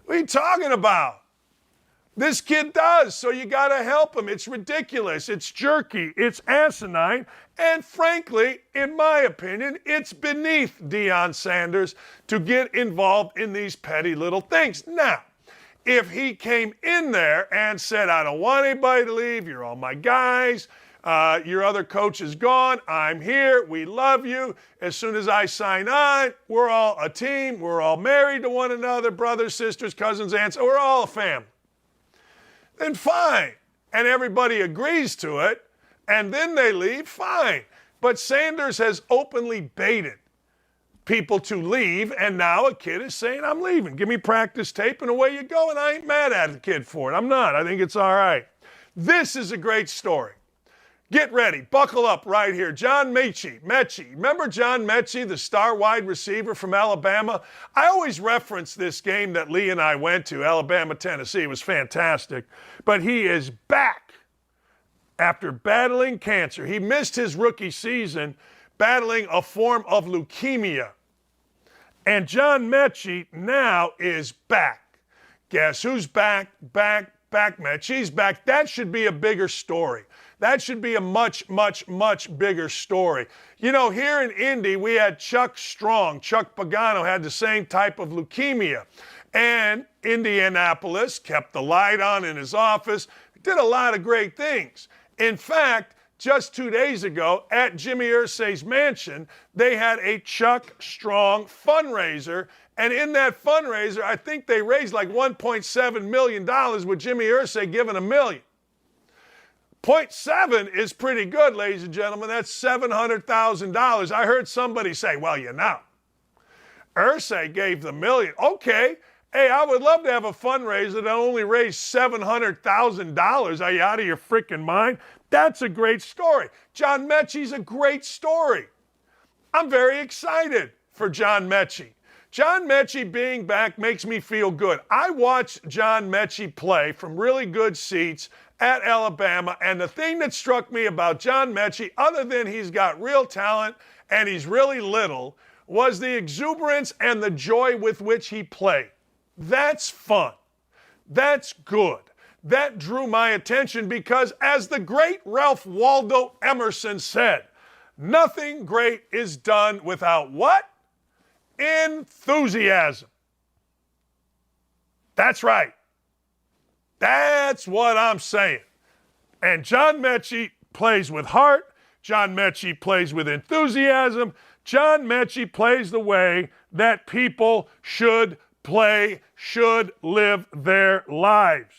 What are you talking about? This kid does, so you got to help him. It's ridiculous. It's jerky. It's asinine. And frankly, in my opinion, it's beneath Deion Sanders to get involved in these petty little things. Now, if he came in there and said, I don't want anybody to leave, you're all my guys, your other coach is gone, I'm here, we love you, as soon as I sign on, we're all a team, we're all married to one another, brothers, sisters, cousins, aunts, we're all a family. Then fine. And everybody agrees to it, and then they leave, fine. But Sanders has openly baited people to leave, and now a kid is saying, I'm leaving. Give me practice tape, and away you go, and I ain't mad at the kid for it. I'm not. I think it's all right. This is a great story. Get ready. Buckle up right here. John Mechie. Remember John Mechie, the star wide receiver from Alabama? I always reference this game that Lee and I went to, Alabama-Tennessee. It was fantastic. But he is back after battling cancer. He missed his rookie season battling a form of leukemia. And John Mechie now is back. Guess who's back? Back. Mechie's back. That should be a bigger story. That should be a much, much, much bigger story. You know, here in Indy, we had Chuck Strong. Chuck Pagano had the same type of leukemia. And Indianapolis kept the light on in his office, did a lot of great things. In fact, just 2 days ago at Jimmy Irsay's mansion, they had a Chuck Strong fundraiser. And in that fundraiser, I think they raised like $1.7 million with Jimmy Irsay giving $1 million. 0.7 is pretty good, ladies and gentlemen. That's $700,000. I heard somebody say, well, you know, Irsay gave the $1 million. Okay. Hey, I would love to have a fundraiser that only raised $700,000. Are you out of your freaking mind? That's a great story. John Mechie's a great story. I'm very excited for John Mechie. John Mechie being back makes me feel good. I watched John Mechie play from really good seats at Alabama, and the thing that struck me about John Mechie, other than he's got real talent and he's really little, was the exuberance and the joy with which he played. That's fun. That's good. That drew my attention because, as the great Ralph Waldo Emerson said, nothing great is done without what? Enthusiasm. That's right. That's what I'm saying. And John Mechie plays with heart. John Mechie plays with enthusiasm. John Mechie plays the way that people should play, should live their lives.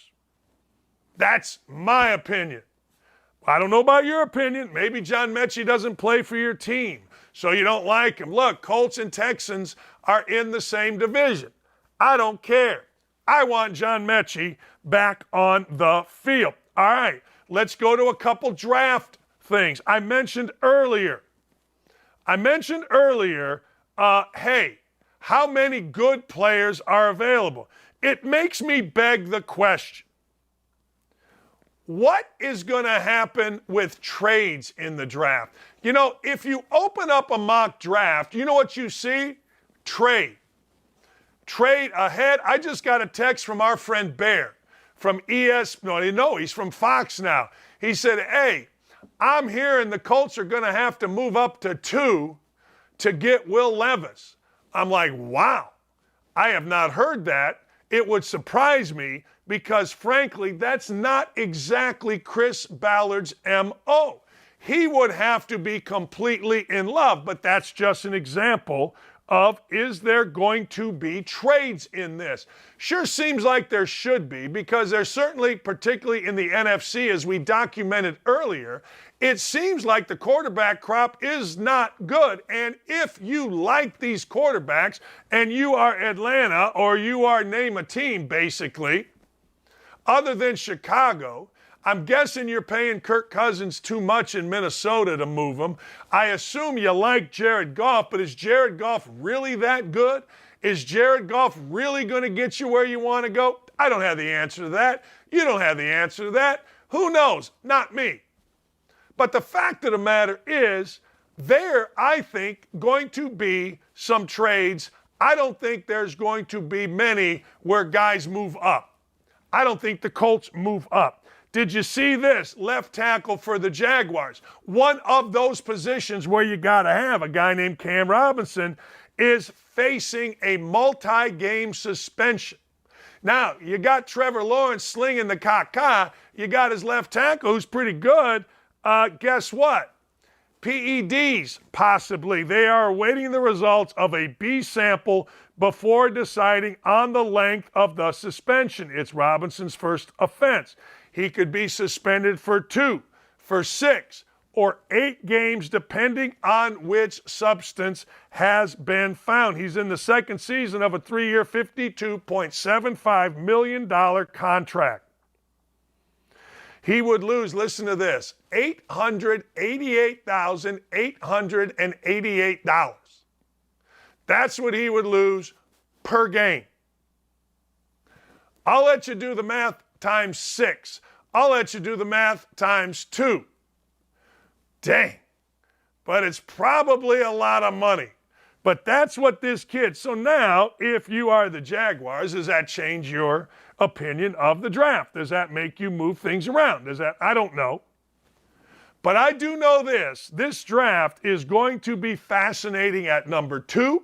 That's my opinion. I don't know about your opinion. Maybe John Mechie doesn't play for your team, so you don't like him. Look, Colts and Texans are in the same division. I don't care. I want John Mechie back on the field. All right, let's go to a couple draft things. I mentioned earlier, hey, how many good players are available? It makes me beg the question, what is going to happen with trades in the draft? You know, if you open up a mock draft, you know what you see? Trade ahead. I just got a text from our friend Bear from he's from Fox now. He said, hey, I'm hearing the Colts are going to have to move up to 2 to get Will Levis. I'm like, wow, I have not heard that. It would surprise me because, frankly, that's not exactly Chris Ballard's M.O. He would have to be completely in love, but that's just an example of, is there going to be trades in this? Sure seems like there should be, because there's certainly, particularly in the NFC, as we documented earlier, it seems like the quarterback crop is not good. And if you like these quarterbacks and you are Atlanta, or you are, name a team basically, other than Chicago, I'm guessing you're paying Kirk Cousins too much in Minnesota to move him. I assume you like Jared Goff, but is Jared Goff really that good? Is Jared Goff really going to get you where you want to go? I don't have the answer to that. You don't have the answer to that. Who knows? Not me. But the fact of the matter is, there, I think, going to be some trades. I don't think there's going to be many where guys move up. I don't think the Colts move up. Did you see this? Left tackle for the Jaguars. One of those positions where you got to have a guy named Cam Robinson is facing a multi-game suspension. Now, you got Trevor Lawrence slinging the caca. You got his left tackle who's pretty good. Guess what? PEDs, possibly. They are awaiting the results of a B sample before deciding on the length of the suspension. It's Robinson's first offense. He could be suspended for 2, for 6, or 8 games, depending on which substance has been found. He's in the second season of a 3-year, $52.75 million contract. He would lose, listen to this, $888,888. That's what he would lose per game. I'll let you do the math times 6. I'll let you do the math times 2. Dang. But it's probably a lot of money. But that's what this kid. So now, if you are the Jaguars, does that change your opinion of the draft? Does that make you move things around? I don't know. But I do know this. This draft is going to be fascinating at number 2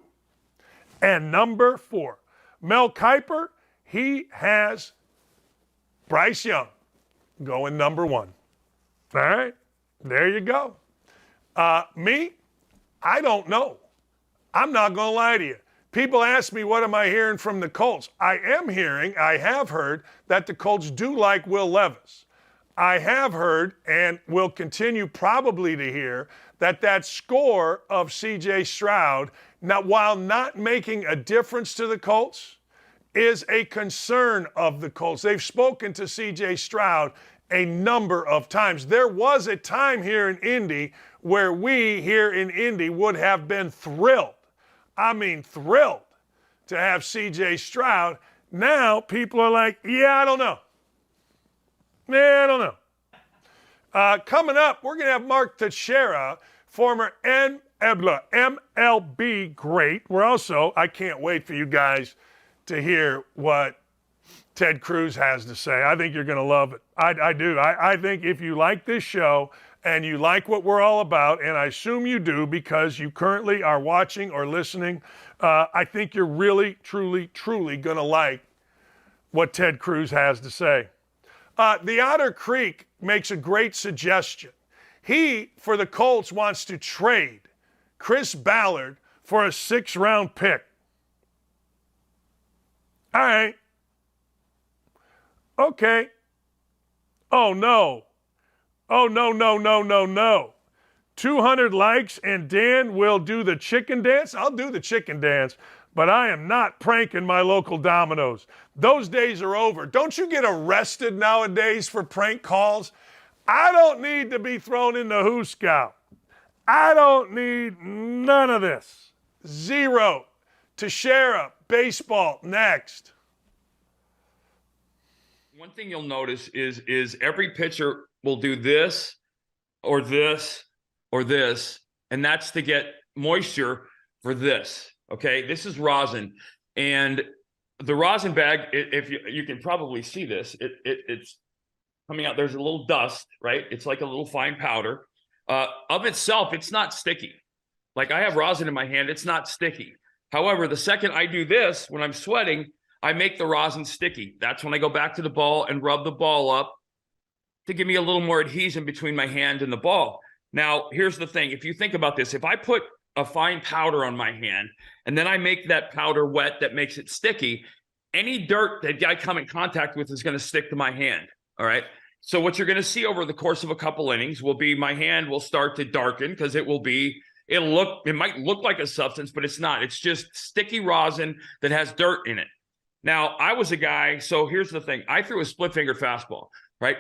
and number 4. Mel Kiper, he has Bryce Young going number 1. All right, there you go. Me, I don't know. I'm not going to lie to you. People ask me, what am I hearing from the Colts? I have heard that the Colts do like Will Levis. I have heard and will continue probably to hear that score of C.J. Stroud, now, while not making a difference to the Colts, is a concern of the Colts. They've spoken to C.J. Stroud a number of times. There was a time here in Indy where we here in Indy would have been thrilled. I mean, thrilled to have C.J. Stroud. Now people are like, yeah, I don't know. Coming up, we're going to have Mark Teixeira, former MLB great. I can't wait for you guys to hear what Ted Cruz has to say. I think you're going to love it. I do. I think if you like this show and you like what we're all about, and I assume you do because you currently are watching or listening, I think you're really, truly, truly going to like what Ted Cruz has to say. The Otter Creek makes a great suggestion. He, for the Colts, wants to trade Chris Ballard for a 6th-round pick. All right. Okay. Oh, no. 200 likes and Dan will do the chicken dance? I'll do the chicken dance, but I am not pranking my local Domino's. Those days are over. Don't you get arrested nowadays for prank calls? I don't need to be thrown in the Who Scout. I don't need none of this. 0. Teixeira, baseball, next. One thing you'll notice is every pitcher will do this or this or this, and that's to get moisture for this. Okay, this is rosin, and the rosin bag, if you can probably see this, it's coming out. There's a little dust, right? It's like a little fine powder. Of itself, it's not sticky. Like I have rosin in my hand, it's not sticky. However, the second I do this, when I'm sweating, I make the rosin sticky. That's when I go back to the ball and rub the ball up to give me a little more adhesion between my hand and the ball. Now, here's the thing. If you think about this, if I put a fine powder on my hand and then I make that powder wet that makes it sticky, any dirt that I come in contact with is going to stick to my hand. All right. So what you're going to see over the course of a couple innings will be my hand will start to darken because it might look like a substance, but it's not. It's just sticky rosin that has dirt in it. Now, I was a guy, so here's the thing. I threw a split-fingered fastball, right?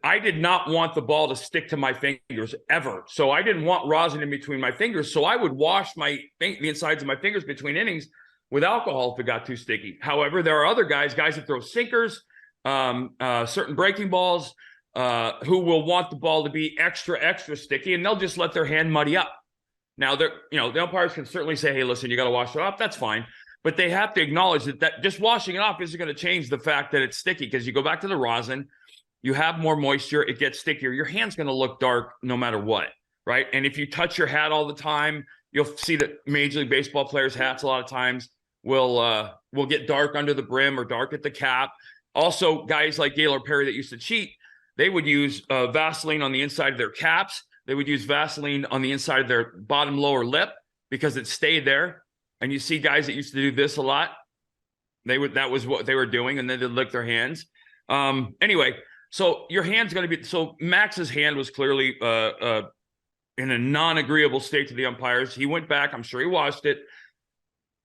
I did not want the ball to stick to my fingers ever. So I didn't want rosin in between my fingers. So I would wash the insides of my fingers between innings with alcohol if it got too sticky. However, there are other guys that throw sinkers, certain breaking balls, who will want the ball to be extra, extra sticky, and they'll just let their hand muddy up. Now, the umpires can certainly say, hey, listen, you got to wash it off. That's fine. But they have to acknowledge that just washing it off isn't going to change the fact that it's sticky, because you go back to the rosin, you have more moisture, it gets stickier. Your hand's going to look dark no matter what, right? And if you touch your hat all the time, you'll see that Major League Baseball players' hats a lot of times will get dark under the brim or dark at the cap. Also, guys like Gaylord Perry that used to cheat, they would use Vaseline on the inside of their caps. They would use Vaseline on the inside of their bottom lower lip because it stayed there. And you see guys that used to do this a lot. That was what they were doing, and then they'd lick their hands. Anyway, so your hand's going to be – so Max's hand was clearly in a non-agreeable state to the umpires. He went back. I'm sure he watched it.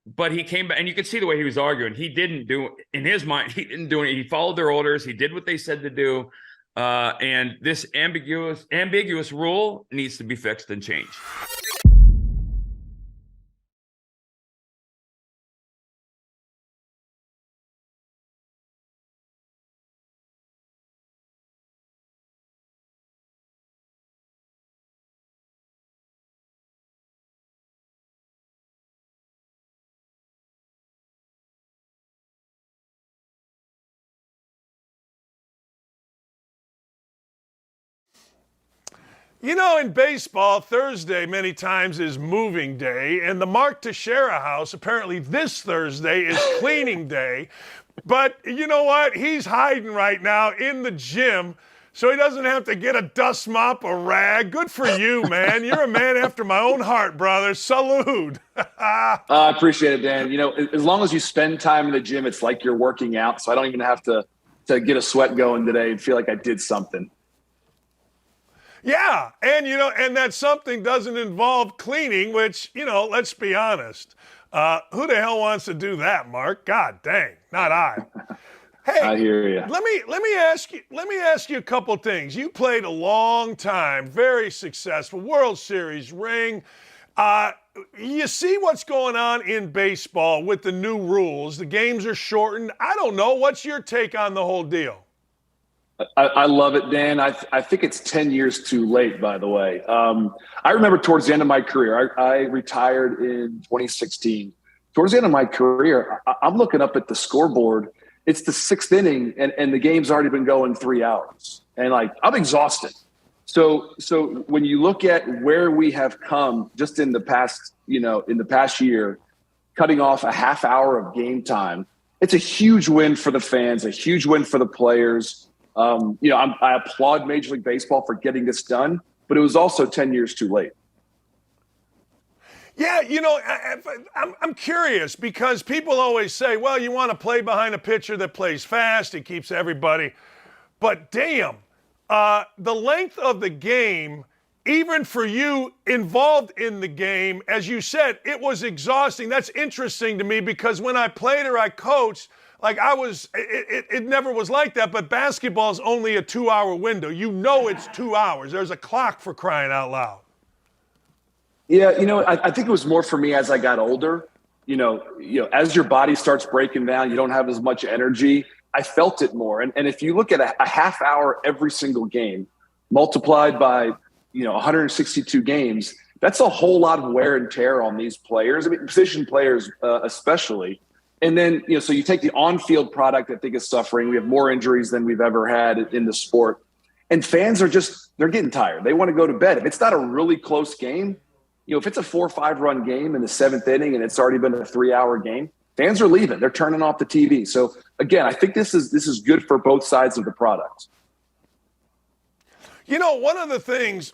But he came back, and you could see the way he was arguing. He didn't do, in his mind, he didn't do it. He followed their orders. He did what they said to do. And this ambiguous rule needs to be fixed and changed. You know, in baseball, Thursday many times is moving day, and the Mark Teixeira house, apparently this Thursday, is cleaning day. But you know what? He's hiding right now in the gym, so he doesn't have to get a dust mop or rag. Good for you, man. You're a man after my own heart, brother. Salute. I appreciate it, Dan. You know, as long as you spend time in the gym, it's like you're working out, so I don't even have to get a sweat going today and feel like I did something. Yeah, and you know, and that something doesn't involve cleaning, which, you know, let's be honest. Who the hell wants to do that, Mark? God dang, not I. Hey, I hear you. Let me ask you a couple things. You played a long time, very successful, World Series ring. You see what's going on in baseball with the new rules. The games are shortened. I don't know. What's your take on the whole deal? I love it, Dan. I think it's 10 years too late, by the way. I remember towards the end of my career, I retired in 2016. Towards the end of my career, I'm looking up at the scoreboard. It's the sixth inning, and the game's already been going 3 hours. And, like, I'm exhausted. So when you look at where we have come just in the past year, cutting off a half hour of game time, it's a huge win for the fans, a huge win for the players. I applaud Major League Baseball for getting this done, but it was also 10 years too late. Yeah, you know, I'm curious because people always say, well, you want to play behind a pitcher that plays fast, he keeps everybody. But damn, the length of the game, even for you involved in the game, as you said, it was exhausting. That's interesting to me because when I played or I coached, like it never was like that, but basketball is only a 2-hour window. You know it's 2 hours. There's a clock, for crying out loud. Yeah, you know, I think it was more for me as I got older. You know, as your body starts breaking down, you don't have as much energy. I felt it more. And if you look at a half hour every single game, multiplied by, 162 games, that's a whole lot of wear and tear on these players. I mean, position players especially. And then, so you take the on-field product, I think is suffering. We have more injuries than we've ever had in the sport. And fans are they're getting tired. They want to go to bed. If it's not a really close game, if it's a 4 or 5 run game in the 7th inning and it's already been a 3-hour game, fans are leaving. They're turning off the TV. So again, I think this is good for both sides of the product. You know, one of the things,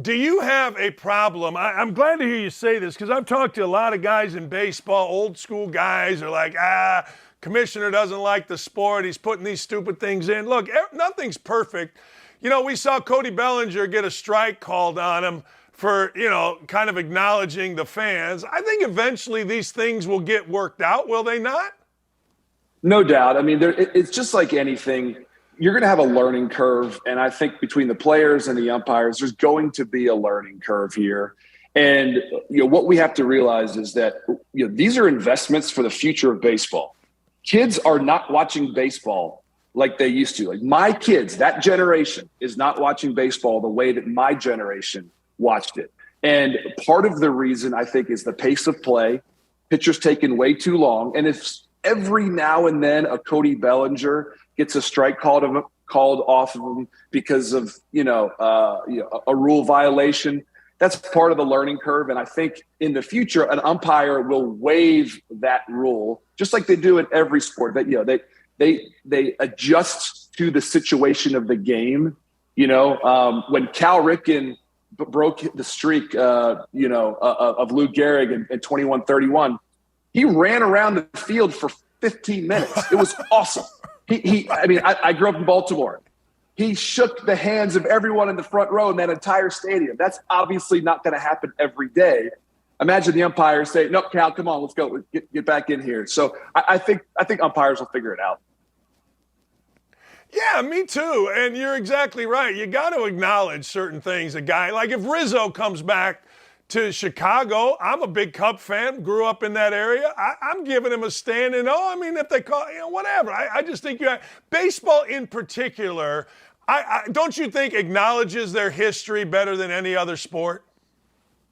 do you have a problem? I'm glad to hear you say this because I've talked to a lot of guys in baseball, old school guys are like, commissioner doesn't like the sport. He's putting these stupid things in. Look, nothing's perfect. You know, we saw Cody Bellinger get a strike called on him for, kind of acknowledging the fans. I think eventually these things will get worked out, will they not? No doubt. I mean, it's just like anything. You're going to have a learning curve. And I think between the players and the umpires, there's going to be a learning curve here. And, what we have to realize is that, these are investments for the future of baseball. Kids are not watching baseball like they used to. Like my kids, that generation is not watching baseball the way that my generation watched it. And part of the reason I think is the pace of play. Pitchers taking way too long. And if every now and then a Cody Bellinger gets a strike called off of him because of, a rule violation, that's part of the learning curve. And I think in the future, an umpire will waive that rule, just like they do in every sport. That, they adjust to the situation of the game. When Cal Ripken broke the streak, of Lou Gehrig in 21-31, he ran around the field for 15 minutes. It was awesome. I grew up in Baltimore. he shook the hands of everyone in the front row in that entire stadium. That's obviously not going to happen every day. Imagine the umpires say, "No, Cal, come on, let's go, get back in here." So I think umpires will figure it out. Yeah, me too. And you're exactly right. You got to acknowledge certain things. A guy like if Rizzo comes back to Chicago, I'm a big Cub fan, grew up in that area. I'm giving him a standing O. I mean, if they call, whatever. I just think baseball in particular, don't you think acknowledges their history better than any other sport?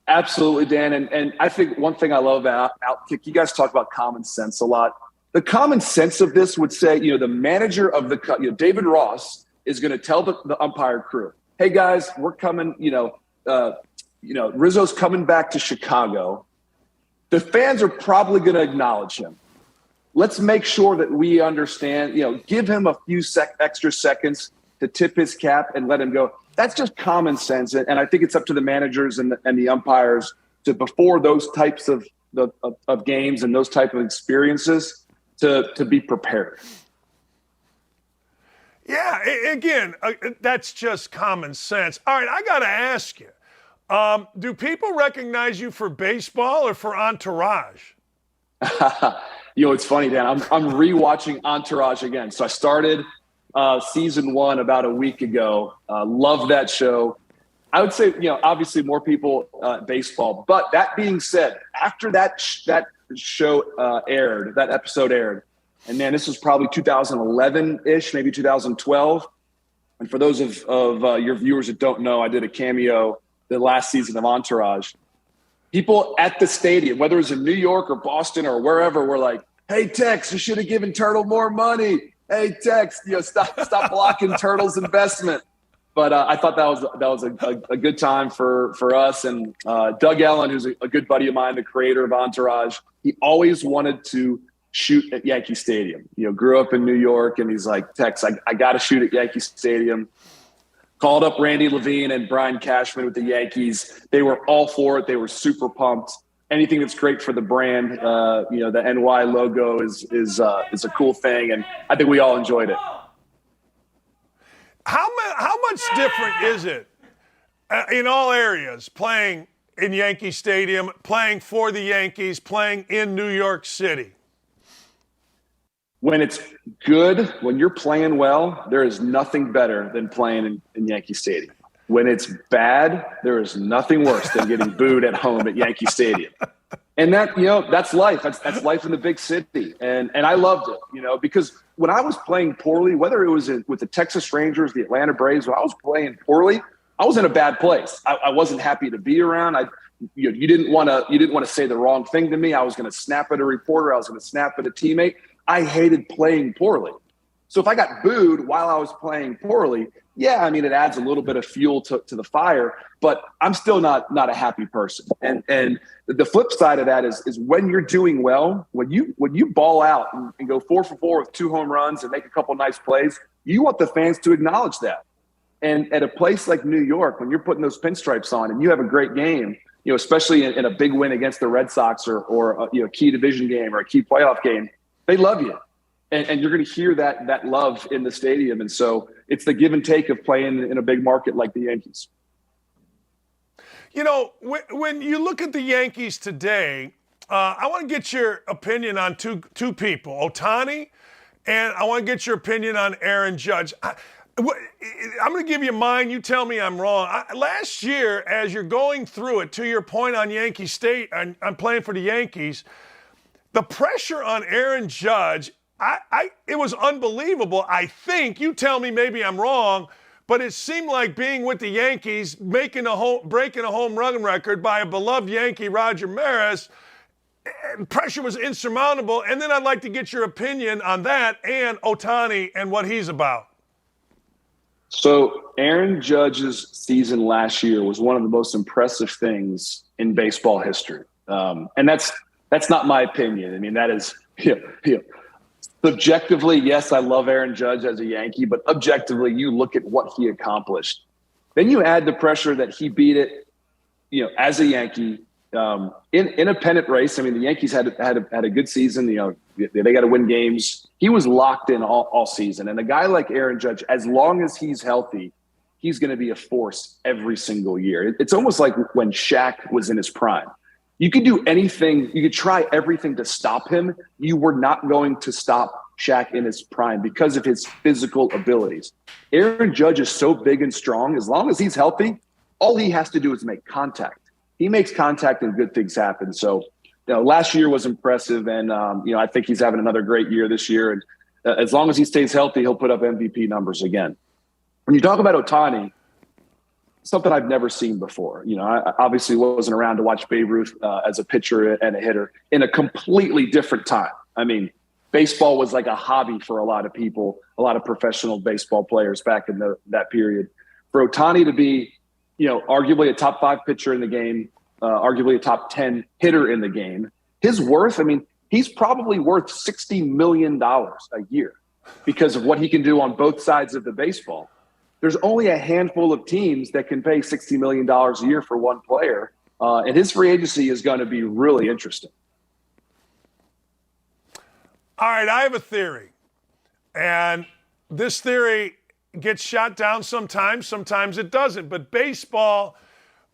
Absolutely, Dan. And I think one thing I love about OutKick, you guys talk about common sense a lot. The common sense of this would say, the manager of the David Ross is going to tell the umpire crew, "Hey guys, we're coming. Rizzo's coming back to Chicago. The fans are probably going to acknowledge him. Let's make sure that we understand. Give him a few extra seconds to tip his cap and let him go." That's just common sense, and I think it's up to the managers and the umpires to, before those types of games and those type of experiences, to be prepared. Yeah, again, that's just common sense. All right, I got to ask you, do people recognize you for baseball or for Entourage? It's funny, Dan. I'm rewatching Entourage again. So I started season 1 about a week ago. Love that show. I would say, obviously more people baseball. But that being said, after that show aired, that episode aired, and man, this was probably 2011-ish, maybe 2012. And for those of your viewers that don't know, I did a cameo the last season of Entourage. People at the stadium, whether it was in New York or Boston or wherever, were like, "Hey, Tex, you should have given Turtle more money. Hey, Tex, stop blocking Turtle's investment." But I thought that was a good time for us. And Doug Ellen, who's a good buddy of mine, the creator of Entourage, he always wanted to shoot at Yankee Stadium. Grew up in New York, and he's like, "Tex, I got to shoot at Yankee Stadium." Called up Randy Levine and Brian Cashman with the Yankees. They were all for it. They were super pumped. Anything that's great for the brand, the NY logo is a cool thing, and I think we all enjoyed it. How much different is it in all areas, playing in Yankee Stadium, playing for the Yankees, playing in New York City? When it's good, when you're playing well, there is nothing better than playing in Yankee Stadium. When it's bad, there is nothing worse than getting booed at home at Yankee Stadium. And that's life. That's life in the big city. And I loved it, because when I was playing poorly, whether it was with the Texas Rangers, the Atlanta Braves, when I was playing poorly, I was in a bad place. I wasn't happy to be around. You didn't want to say the wrong thing to me. I was going to snap at a reporter. I was going to snap at a teammate. I hated playing poorly. So if I got booed while I was playing poorly, yeah, I mean, it adds a little bit of fuel to the fire, but I'm still not a happy person. And the flip side of that is when you're doing well, when you ball out and go 4 for 4 with 2 home runs and make a couple nice plays, you want the fans to acknowledge that. And at a place like New York, when you're putting those pinstripes on and you have a great game, especially in a big win against the Red Sox or a key division game or a key playoff game, they love you. And you're going to hear that love in the stadium. And so it's the give and take of playing in a big market like the Yankees. When you look at the Yankees today, I want to get your opinion on two people, Ohtani, and I want to get your opinion on Aaron Judge. I'm going to give you mine. You tell me I'm wrong. Last year, as you're going through it, to your point on Yankee State, I'm playing for the Yankees, the pressure on Aaron Judge, it was unbelievable. I think, you tell me maybe I'm wrong, but it seemed like being with the Yankees, breaking a home run record by a beloved Yankee, Roger Maris, pressure was insurmountable. And then I'd like to get your opinion on that and Ohtani and what he's about. So Aaron Judge's season last year was one of the most impressive things in baseball history. And that's not my opinion. I mean, that is, subjectively, yes, I love Aaron Judge as a Yankee, but objectively, you look at what he accomplished. Then you add the pressure that he beat it, as a Yankee, in a pennant race. I mean, the Yankees had a good season. They got to win games. He was locked in all season. And a guy like Aaron Judge, as long as he's healthy, he's going to be a force every single year. It's almost like when Shaq was in his prime. You could do anything. You could try everything to stop him. You were not going to stop Shaq in his prime because of his physical abilities. Aaron Judge is so big and strong. As long as he's healthy, all he has to do is make contact. He makes contact and good things happen. So, last year was impressive. And, I think he's having another great year this year. And as long as he stays healthy, he'll put up MVP numbers again. When you talk about Ohtani, something I've never seen before. I obviously wasn't around to watch Babe Ruth as a pitcher and a hitter in a completely different time. I mean, baseball was like a hobby for a lot of people, a lot of professional baseball players back in that period. For Ohtani to be, arguably a top 5 pitcher in the game, arguably a top 10 hitter in the game, his worth, he's probably worth $60 million a year because of what he can do on both sides of the baseball. There's only a handful of teams that can pay $60 million a year for one player. And his free agency is going to be really interesting. All right, I have a theory. And this theory gets shot down sometimes it doesn't. But baseball,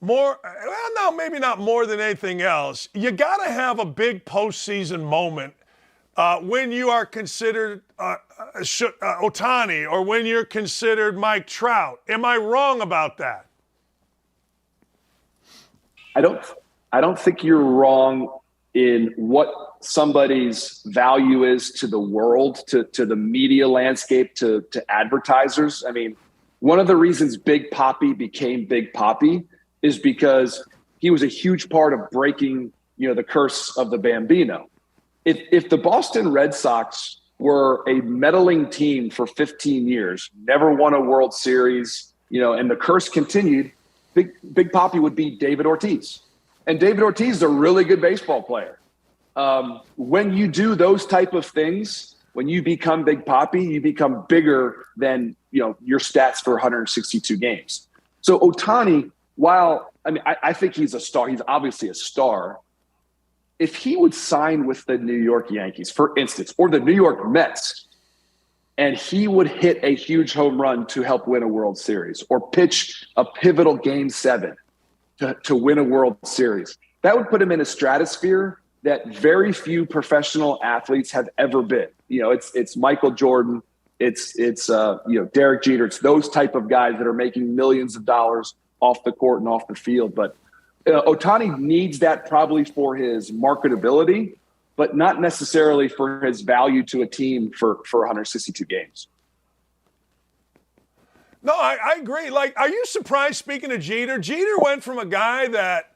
maybe not more than anything else, you got to have a big postseason moment when you are considered Ohtani or when you're considered Mike Trout. Am I wrong about that? I don't think you're wrong in what somebody's value is to the world, to the media landscape, to advertisers. One of the reasons Big Papi became Big Papi is because he was a huge part of breaking, the curse of the Bambino. If the Boston Red Sox were a meddling team for 15 years, never won a World Series, and the curse continued, Big Papi would be David Ortiz. And David Ortiz is a really good baseball player. When you do those type of things, when you become Big Papi, you become bigger than, your stats for 162 games. So Ohtani, while, I think he's a star, he's obviously a star. If he would sign with the New York Yankees, for instance, or the New York Mets, and he would hit a huge home run to help win a World Series or pitch a pivotal Game 7 to win a World Series, that would put him in a stratosphere that very few professional athletes have ever been. It's Michael Jordan, it's Derek Jeter, it's those type of guys that are making millions of dollars off the court and off the field. But Ohtani needs that probably for his marketability, but not necessarily for his value to a team for 162 games. No, I agree. Are you surprised, speaking of Jeter? Jeter went from a guy that,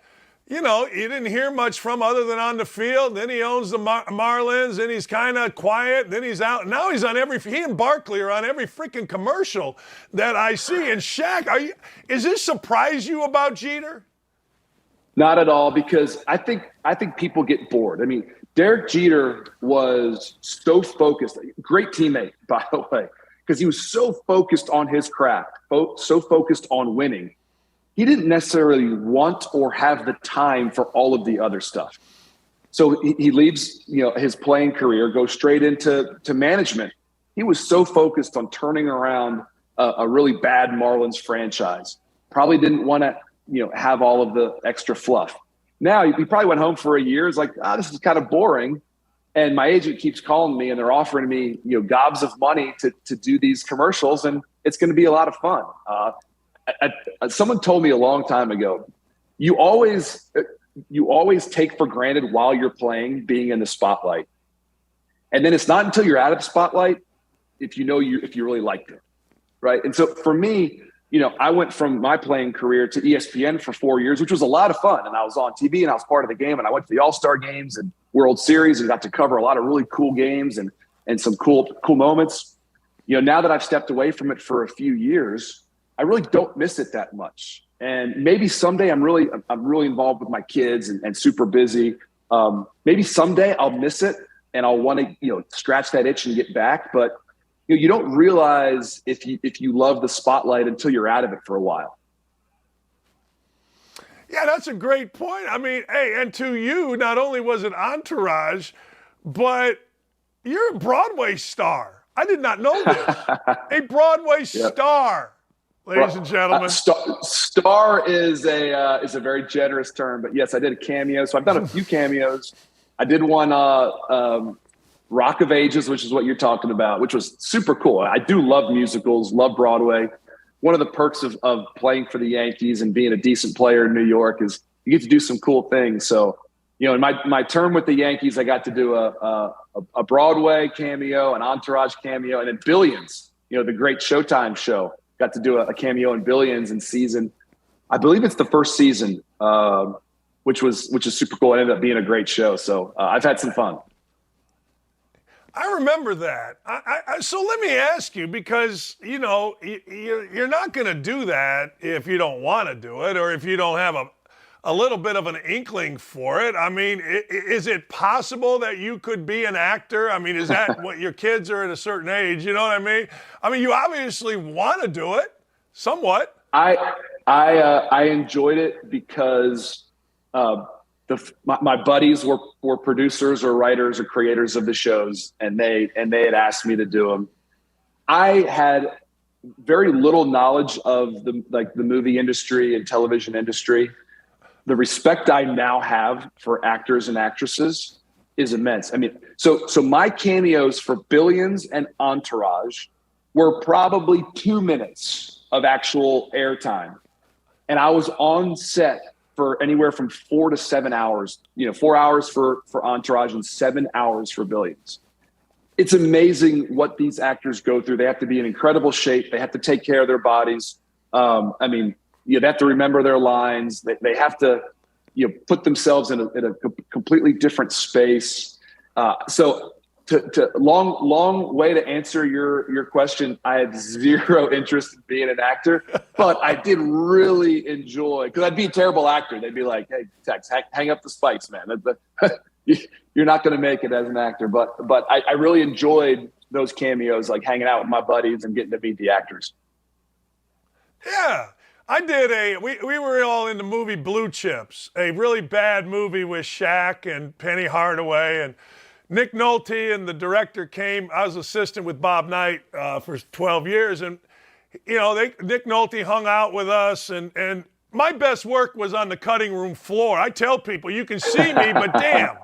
you didn't hear much from other than on the field. Then he owns the Marlins, and he's kind of quiet. Then he's out. Now he's on he and Barkley are on every freaking commercial that I see. And Shaq, is this surprise you about Jeter? Not at all, because I think people get bored. Derek Jeter was so focused, great teammate, by the way, because he was so focused on his craft, so focused on winning. He didn't necessarily want or have the time for all of the other stuff. So he leaves, his playing career, goes straight into management. He was so focused on turning around a really bad Marlins franchise. Probably didn't want to, have all of the extra fluff. Now he probably went home for a year. It's like, this is kind of boring. And my agent keeps calling me and they're offering me, gobs of money to do these commercials. And it's going to be a lot of fun. Someone told me a long time ago, you always take for granted while you're playing being in the spotlight. And then it's not until you're out of the spotlight if you really liked it. Right. And so for me, I went from my playing career to ESPN for 4 years, which was a lot of fun. And I was on TV and I was part of the game, and I went to the All-Star games and World Series and got to cover a lot of really cool games and some cool moments. Now that I've stepped away from it for a few years, I really don't miss it that much. And maybe someday I'm really involved with my kids and super busy. Maybe someday I'll miss it and I'll want to, scratch that itch and get back. But you don't realize if you love the spotlight until you're out of it for a while. Yeah, that's a great point. I mean, hey, and to you, not only was it Entourage, but you're a Broadway star. I did not know this. A Broadway star, ladies and gentlemen. Star is a very generous term, but yes, I did a cameo. So I've done a few cameos. I did one Rock of Ages, which is what you're talking about, which was super cool. I do love musicals, love Broadway. One of the perks of playing for the Yankees and being a decent player in New York is you get to do some cool things. So, you know, in my term with the Yankees, I got to do a Broadway cameo, an Entourage cameo, and then Billions, you know, the great Showtime show. Got to do a cameo in Billions in season. I believe it's the first season, which is super cool. It ended up being a great show. So I've had some fun. I remember that. So let me ask you, because, you know, you're not going to do that if you don't want to do it or if you don't have a little bit of an inkling for it. I mean, is it possible that you could be an actor? I mean, is that what your kids are at a certain age? You know what I mean? I mean, you obviously want to do it somewhat. I enjoyed it because my buddies were producers or writers or creators of the shows, and they had asked me to do them. I had very little knowledge of the movie industry and television industry. The respect I now have for actors and actresses is immense. I mean, so my cameos for Billions and Entourage were probably 2 minutes of actual airtime, and I was on set for anywhere from 4 to 7 hours, 4 hours for Entourage and 7 hours for Billions. It's amazing what these actors go through. They have to be in incredible shape. They have to take care of their bodies. I mean, they have to remember their lines. They have to, put themselves in a completely different space. So to long way to answer your question. I had zero interest in being an actor, but I did really enjoy, because I'd be a terrible actor. They'd be like, "Hey, Tex, hang up the spikes, man. You're not going to make it as an actor." But I really enjoyed those cameos, like hanging out with my buddies and getting to meet the actors. Yeah. I did we were all in the movie Blue Chips, a really bad movie with Shaq and Penny Hardaway, and Nick Nolte and the director came. I was assistant with Bob Knight for 12 years, and Nick Nolte hung out with us, and my best work was on the cutting room floor. I tell people, you can see me, but damn,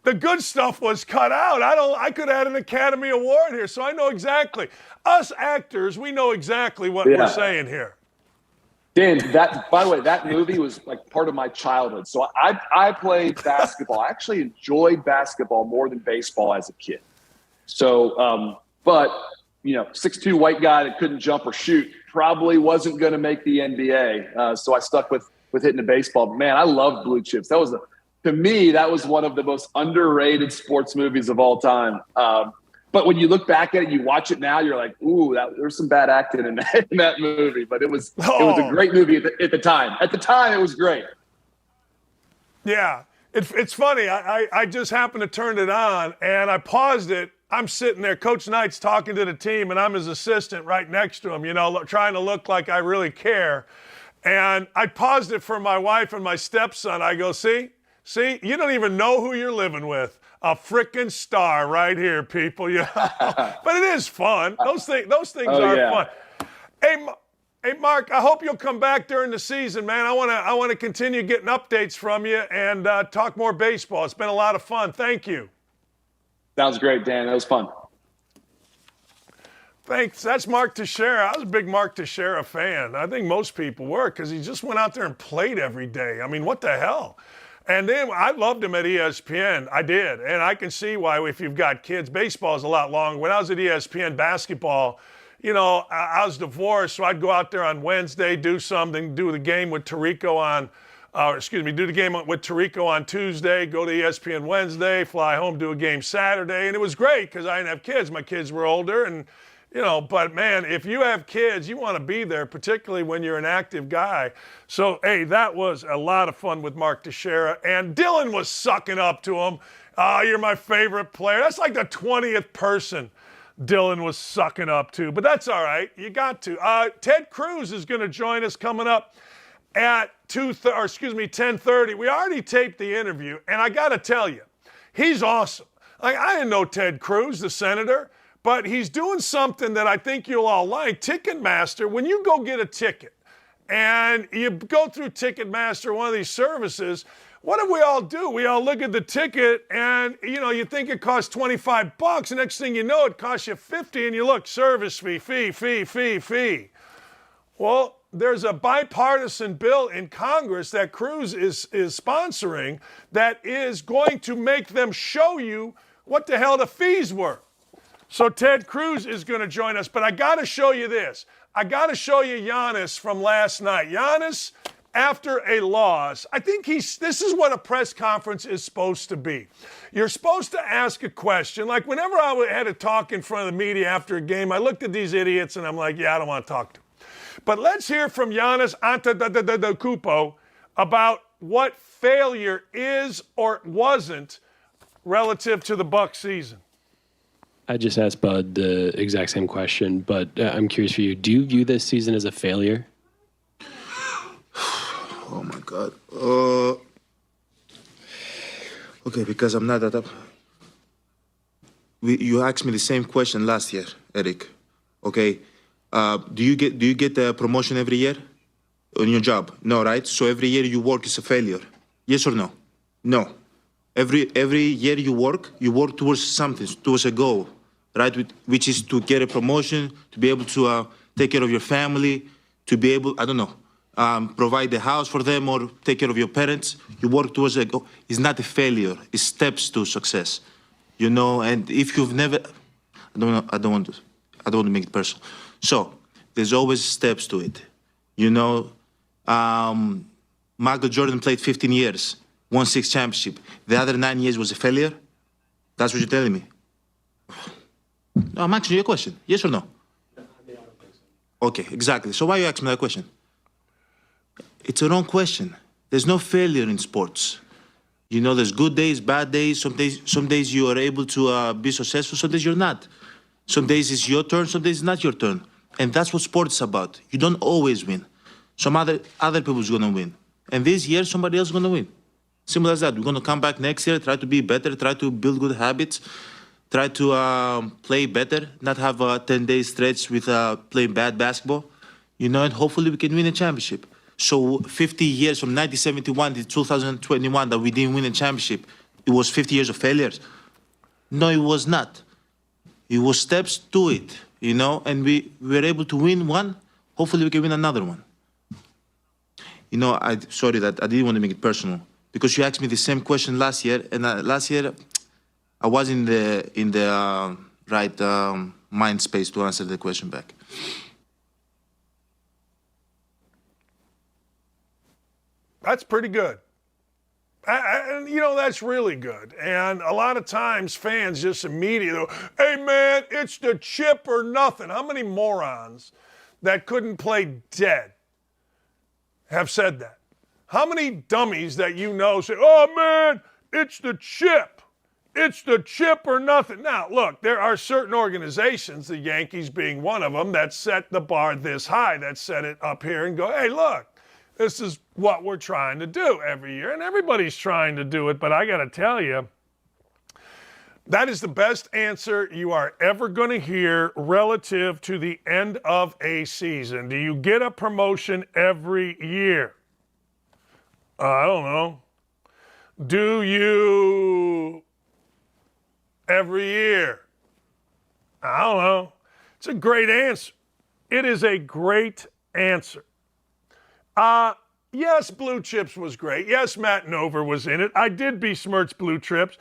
the good stuff was cut out. I could have had an Academy Award here, so I know exactly. Us actors, we know exactly what we're saying here. Dan, by the way, that movie was like part of my childhood. So I played basketball. I actually enjoyed basketball more than baseball as a kid. So, but 6'2" white guy that couldn't jump or shoot probably wasn't going to make the NBA. So I stuck with hitting the baseball. But man, I loved Blue Chips. To me, that was one of the most underrated sports movies of all time. But when you look back at it, you watch it now, you're like, ooh, there's some bad acting in that movie. But it was a great movie at the time. At the time, it was great. Yeah. It's funny. I just happened to turn it on, and I paused it. I'm sitting there. Coach Knight's talking to the team, and I'm his assistant right next to him, trying to look like I really care. And I paused it for my wife and my stepson. I go, see, you don't even know who you're living with. A frickin' star right here, people. But it is fun. Those things are fun. Hey, Mark, I hope you'll come back during the season, man. I want to continue getting updates from you and talk more baseball. It's been a lot of fun. Thank you. Sounds great, Dan. That was fun. Thanks. That's Mark Teixeira. I was a big Mark Teixeira fan. I think most people were, because he just went out there and played every day. I mean, what the hell? And then I loved him at ESPN. I did. And I can see why, if you've got kids, baseball is a lot longer. When I was at ESPN, basketball, I was divorced, so I'd go out there on Wednesday, do something, do the game with Tirico on Tuesday, go to ESPN Wednesday, fly home, do a game Saturday. And it was great because I didn't have kids. My kids were older, and but man, if you have kids, you want to be there, particularly when you're an active guy. So, hey, that was a lot of fun with Mark Teixeira. And Dylan was sucking up to him. Oh, you're my favorite player. That's like the 20th person Dylan was sucking up to. But that's all right. You got to. Ted CRUZ is going to join us coming up at 10:30. We already taped the interview, and I got to tell you, he's awesome. Like, I didn't know Ted Cruz, the senator, but he's doing something that I think you'll all like. Ticketmaster, when you go get a ticket and you go through Ticketmaster, one of these services, what do we all do? We all look at the ticket and, you think it costs $25. The next thing you know, it costs you $50, and you look, service fee. Well, there's a bipartisan bill in Congress that CRUZ is sponsoring that is going to make them show you what the hell the fees were. So Ted Cruz is going to join us, but I got to show you this. I got to show you Giannis from last night. Giannis, after a loss, I think this is what a press conference is supposed to be. You're supposed to ask a question. Like, whenever I had to talk in front of the media after a game, I looked at these idiots and I'm like, yeah, I don't want to talk to them. But let's hear from Giannis Antetokounmpo about what failure is or wasn't relative to the Bucks season. I just asked Bud the exact same question, but I'm curious for you. Do you view this season as a failure? Oh, my God. Okay, because I'm not that up. You asked me the same question last year, Eric. Okay. Do you get a promotion every year on your job? No, right? So every year you work is a failure. Yes or no? No. Every year you work towards something, towards a goal, right? Which is to get a promotion, to be able to take care of your family, to be able, provide the house for them or take care of your parents. You work towards a goal. It's not a failure. It's steps to success, And if you've never, I don't want to make it personal. So there's always steps to it, Michael Jordan played 15 years, won 6 championships. The other 9 years was a failure. That's what you're telling me. No, I'm asking you a question. Yes or no? Okay, exactly. So why you asking me that question? It's a wrong question. There's no failure in sports. There's good days, bad days. Some days you are able to be successful. Some days you're not. Some days it's your turn. Some days it's not your turn. And that's what sports is about. You don't always win. Some other people's going to win. And this year, somebody else is going to win. Simple as that. We're going to come back next year, try to be better, try to build good habits, try to play better, not have a 10-day stretch with playing bad basketball, and hopefully we can win a championship. So 50 years from 1971 to 2021 that we didn't win a championship, it was 50 years of failures? No, it was not. It was steps to it, and we were able to win one. Hopefully we can win another one. Sorry that I didn't want to make it personal because you asked me the same question last year, and last year I was in the right mind space to answer the question back. That's pretty good. That's really good. And a lot of times fans just immediately, hey, man, it's the chip or nothing. How many morons that couldn't play dead have said that? How many dummies that say, oh, man, it's the chip. It's the chip or nothing. Now, look, there are certain organizations, the Yankees being one of them, that set the bar this high, that set it up here and go, hey, look, this is what we're trying to do every year. And everybody's trying to do it. But I got to tell you, that is the best answer you are ever going to hear relative to the end of a season. Do you get a promotion every year? I don't know. Do you every year? I don't know. It's a great answer. It is a great answer. Yes, Blue Chips was great. Yes, Matt Nover was in it. I did besmirch Blue Chips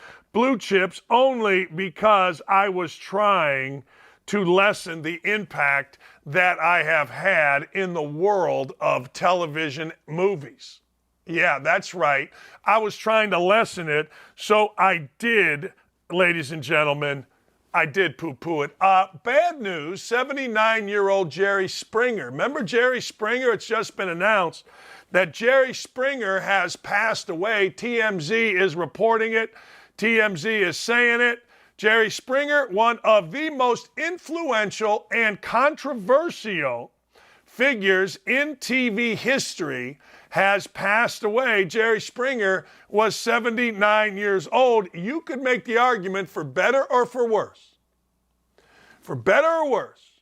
only because I was trying to lessen the impact that I have had in the world of television movies. Yeah, that's right. I was trying to lessen it, so I did, ladies and gentlemen, I did poo-poo it. Bad news, 79-year-old Jerry Springer. Remember Jerry Springer? It's just been announced that Jerry Springer has passed away. TMZ is reporting it. TMZ is saying it. Jerry Springer, one of the most influential and controversial figures in TV history has passed away. Jerry Springer was 79 years old. You could make the argument for better or for worse. For better or worse,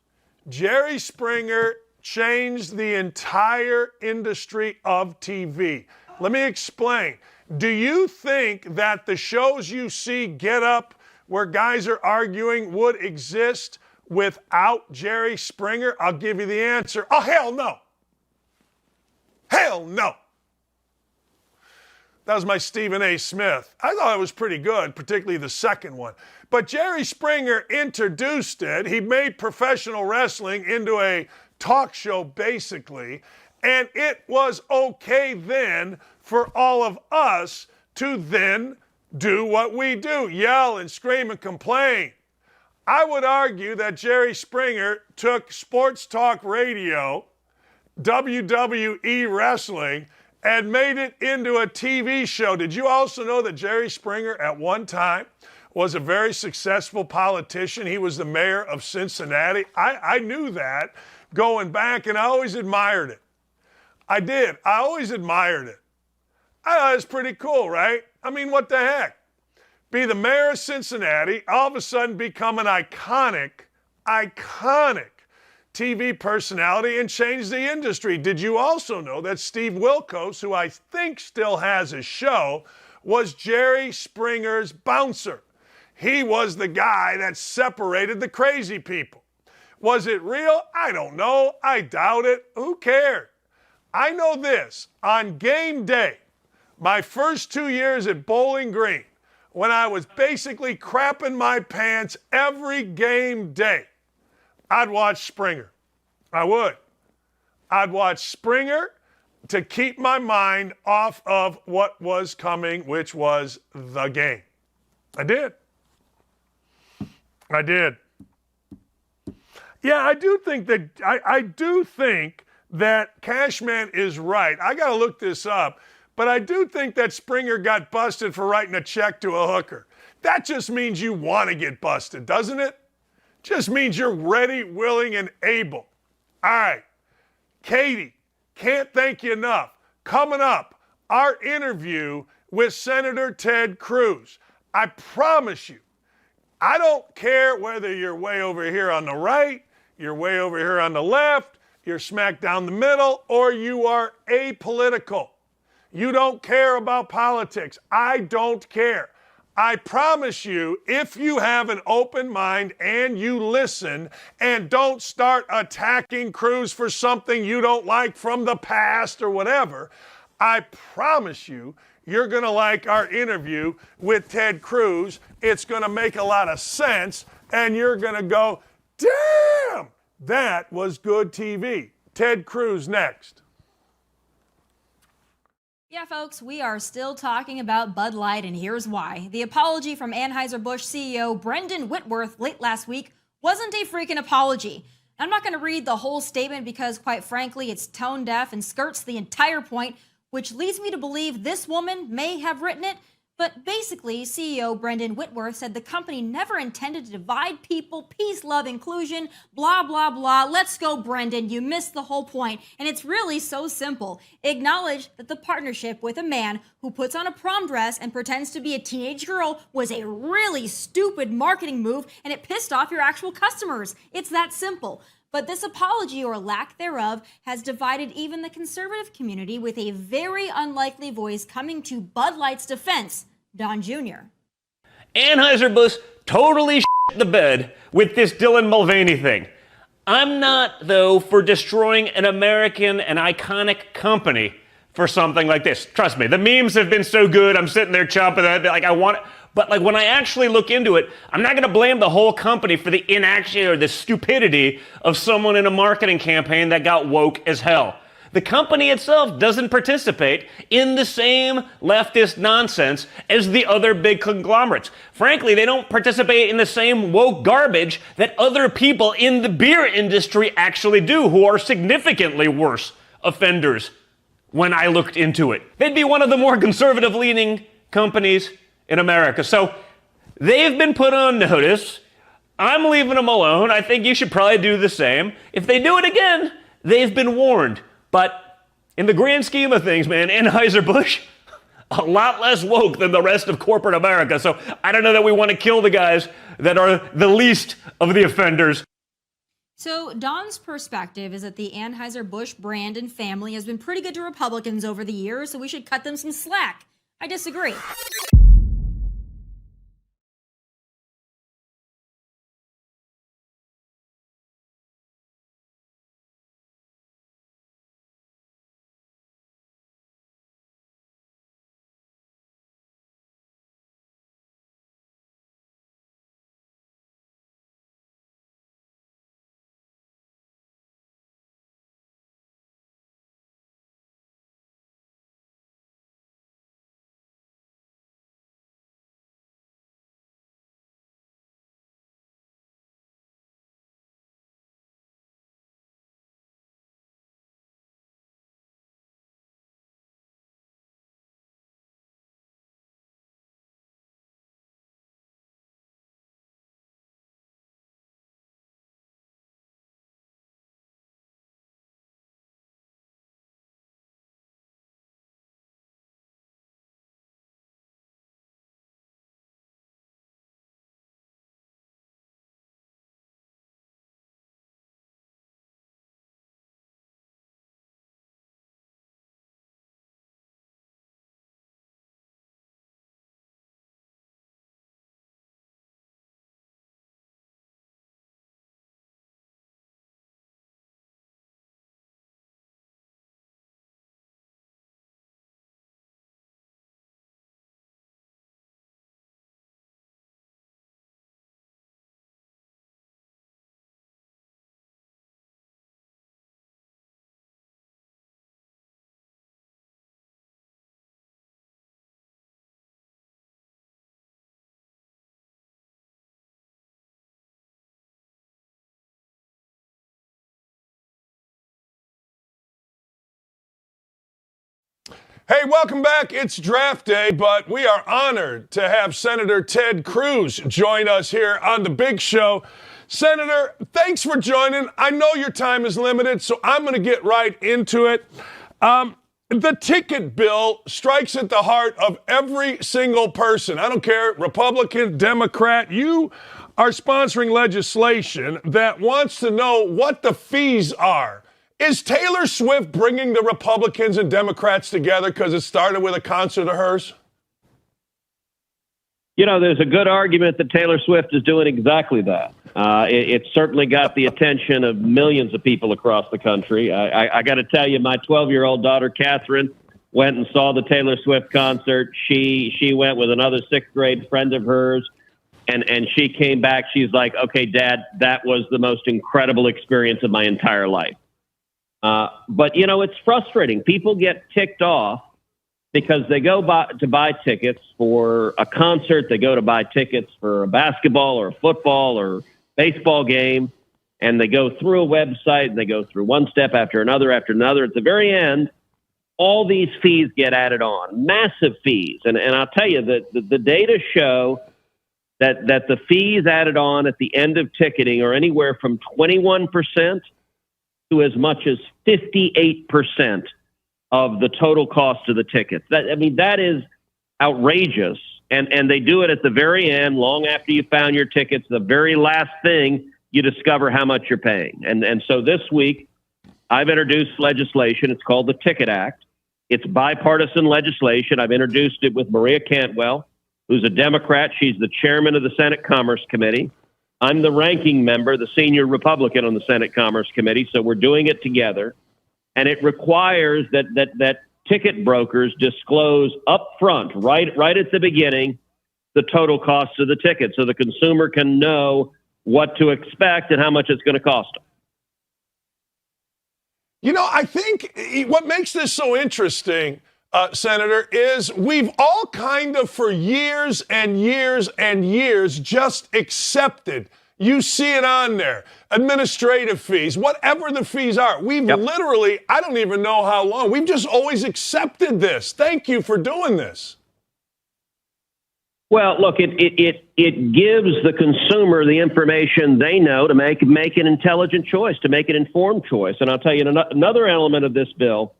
Jerry Springer changed the entire industry of TV. Let me explain. Do you think that the shows you see Get Up, where guys are arguing, would exist without Jerry Springer? I'll give you the answer. Oh, hell no. Hell no. That was my Stephen A. Smith. I thought it was pretty good, particularly the second one. But Jerry Springer introduced it. He made professional wrestling into a talk show, basically. And it was okay then for all of us to then do what we do, yell and scream and complain. I would argue that Jerry Springer took sports talk radio, WWE wrestling, and made it into a TV show. Did you also know that Jerry Springer at one time was a very successful politician? He was the mayor of Cincinnati. I knew that going back, and I always admired it. I did. I always admired it. I thought it was pretty cool, right? I mean, what the heck? Be the mayor of Cincinnati, all of a sudden become an iconic TV personality and change the industry. Did you also know that Steve Wilkos, who I think still has a show, was Jerry Springer's bouncer? He was the guy that separated the crazy people. Was it real? I don't know. I doubt it. Who cared? I know this. On game day, my first 2 years at Bowling Green, when I was basically crapping my pants every game day, I'd watch Springer. I would. I'd watch Springer to keep my mind off of what was coming, which was the game. I did. Yeah, I do think that Cashman is right. I got to look this up, but I do think that Springer got busted for writing a check to a hooker. That just means you want to get busted, doesn't it? Just means you're ready, willing, and able. All right, Katie, can't thank you enough. Coming up, our interview with Senator Ted Cruz. I promise you, I don't care whether you're way over here on the right, you're way over here on the left, you're smack down the middle, or you are apolitical. You don't care about politics. I don't care. I promise you, if you have an open mind and you listen and don't start attacking Cruz for something you don't like from the past or whatever, I promise you, you're going to like our interview with Ted Cruz. It's going to make a lot of sense, and you're going to go, damn, that was good TV. Ted Cruz next. Yeah, folks, we are still talking about Bud Light, and here's why. The apology from Anheuser-Busch CEO Brendan Whitworth late last week wasn't a freaking apology. I'm not going to read the whole statement because, quite frankly, it's tone deaf and skirts the entire point, which leads me to believe this woman may have written it. But basically, CEO Brendan Whitworth said the company never intended to divide people, peace, love, inclusion, blah, blah, blah. Let's go, Brendan. You missed the whole point. And it's really so simple. Acknowledge that the partnership with a man who puts on a prom dress and pretends to be a teenage girl was a really stupid marketing move, and it pissed off your actual customers. It's that simple. But this apology, or lack thereof, has divided even the conservative community, with a very unlikely voice coming to Bud Light's defense, Don Jr. Anheuser-Busch totally shit the bed with this Dylan Mulvaney thing. I'm not, though, for destroying an American and iconic company for something like this. Trust me, the memes have been so good, I'm sitting there chomping at it, like I want it. But like when I actually look into it, I'm not going to blame the whole company for the inaction or the stupidity of someone in a marketing campaign that got woke as hell. The company itself doesn't participate in the same leftist nonsense as the other big conglomerates. Frankly, they don't participate in the same woke garbage that other people in the beer industry actually do, who are significantly worse offenders when I looked into it. They'd be one of the more conservative-leaning companies in America. So they've been put on notice. I'm leaving them alone. I think you should probably do the same. If they do it again, they've been warned. But in the grand scheme of things, man, Anheuser-Busch, a lot less woke than the rest of corporate America. So I don't know that we want to kill the guys that are the least of the offenders. So Don's perspective is that the Anheuser-Busch brand and family has been pretty good to Republicans over the years, so we should cut them some slack. I disagree. Hey, welcome back. It's draft day, but we are honored to have Senator Ted Cruz join us here on the big show. Senator, thanks for joining. I know your time is limited, so I'm going to get right into it. The ticket bill strikes at the heart of every single person. I don't care, Republican, Democrat. You are sponsoring legislation that wants to know what the fees are. Is Taylor Swift bringing the Republicans and Democrats together because it started with a concert of hers? You know, there's a good argument that Taylor Swift is doing exactly that. It certainly got the attention of millions of people across the country. I got to tell you, my 12-year-old daughter, Catherine, went and saw the Taylor Swift concert. She went with another sixth-grade friend of hers, and she came back. She's like, okay, Dad, that was the most incredible experience of my entire life. But, you know, it's frustrating. People get ticked off because they go to buy tickets for a concert. They go to buy tickets for a basketball or a football or baseball game. And they go through a website and they go through one step after another after another. At the very end, all these fees get added on, massive fees. And I'll tell you that the data show that the fees added on at the end of ticketing are anywhere from 21% to as much as 58% of the total cost of the tickets. That is outrageous. And they do it at the very end, long after you found your tickets, the very last thing you discover how much you're paying. And so this week, I've introduced legislation. It's called the Ticket Act. It's bipartisan legislation. I've introduced it with Maria Cantwell, who's a Democrat. She's the chairman of the Senate Commerce Committee. I'm the ranking member, the senior Republican on the Senate Commerce Committee, so we're doing it together. And it requires that ticket brokers disclose up front, right at the beginning, the total cost of the ticket so the consumer can know what to expect and how much it's going to cost them. You know, I think what makes this so interesting, Senator, is we've all kind of for years and years and years just accepted. You see it on there. Administrative fees, whatever the fees are. We've literally, I don't even know how long, we've just always accepted this. Thank you for doing this. Well, look, it gives the consumer the information they know to make an intelligent choice, to make an informed choice. And I'll tell you another element of this bill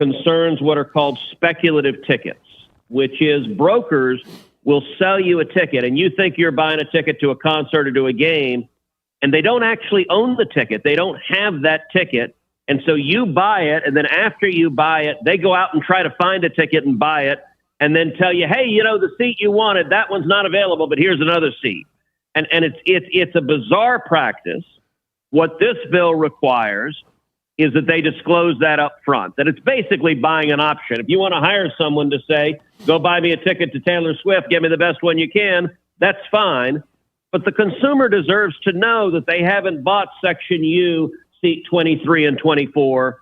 concerns what are called speculative tickets, which is brokers will sell you a ticket and you think you're buying a ticket to a concert or to a game, and they don't actually own the ticket. They don't have that ticket. And so you buy it, and then after you buy it, they go out and try to find a ticket and buy it, and then tell you, hey, the seat you wanted, that one's not available, but here's another seat. And it's a bizarre practice. What this bill requires is that they disclose that up front, that it's basically buying an option. If you want to hire someone to say, go buy me a ticket to Taylor Swift, get me the best one you can, that's fine. But the consumer deserves to know that they haven't bought Section U, seat 23 and 24,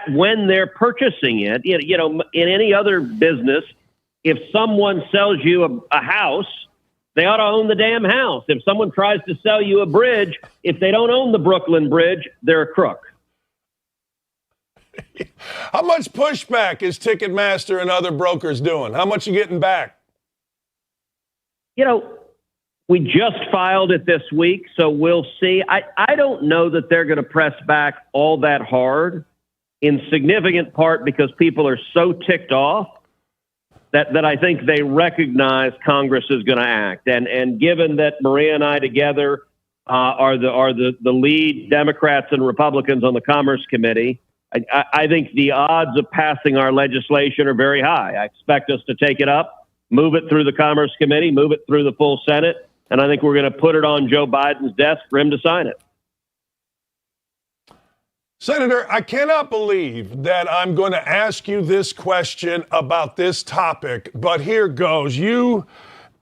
when they're purchasing it. In any other business, if someone sells you a house, they ought to own the damn house. If someone tries to sell you a bridge, if they don't own the Brooklyn Bridge, they're a crook. How much pushback is Ticketmaster and other brokers doing? How much are you getting back? We just filed it this week, so we'll see. I don't know that they're going to press back all that hard, in significant part because people are so ticked off that I think they recognize Congress is going to act. And given that Maria and I together are the lead Democrats and Republicans on the Commerce Committee, I think the odds of passing our legislation are very high. I expect us to take it up, move it through the Commerce Committee, move it through the full Senate, and I think we're going to put it on Joe Biden's desk for him to sign it. Senator, I cannot believe that I'm going to ask you this question about this topic, but here goes. You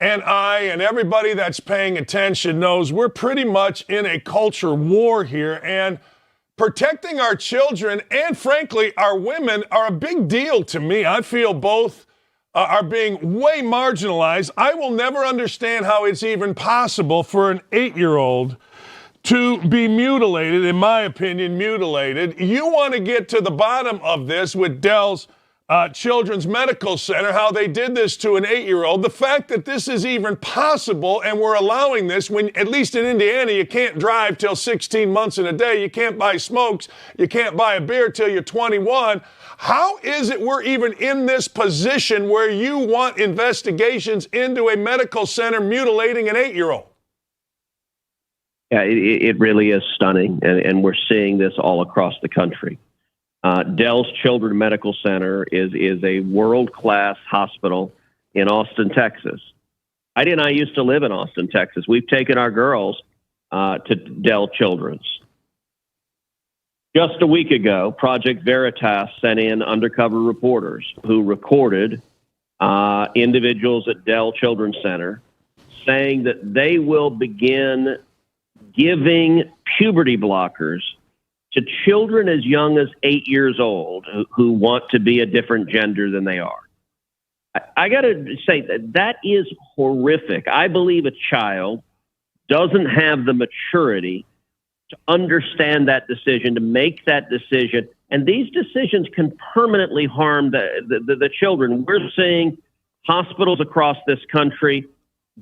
and I and everybody that's paying attention knows we're pretty much in a culture war here, and protecting our children and, frankly, our women are a big deal to me. I feel both are being way marginalized. I will never understand how it's even possible for an 8-year-old to be mutilated, in my opinion, mutilated. You want to get to the bottom of this with Dell's Children's Medical Center, how they did this to an 8-year-old. The fact that this is even possible and we're allowing this when, at least in Indiana, you can't drive till 16 months in a day. You can't buy smokes. You can't buy a beer till you're 21. How is it we're even in this position where you want investigations into a medical center mutilating an 8-year-old? Yeah, it really is stunning, and we're seeing this all across the country. Dell's Children's Medical Center is a world-class hospital in Austin, Texas. Heidi and I used to live in Austin, Texas. We've taken our girls to Dell Children's. Just a week ago, Project Veritas sent in undercover reporters who recorded individuals at Dell Children's Center saying that they will begin giving puberty blockers to children as young as 8 years old who want to be a different gender than they are. I got to say that is horrific. I believe a child doesn't have the maturity to understand that decision, to make that decision. And these decisions can permanently harm the children. We're seeing hospitals across this country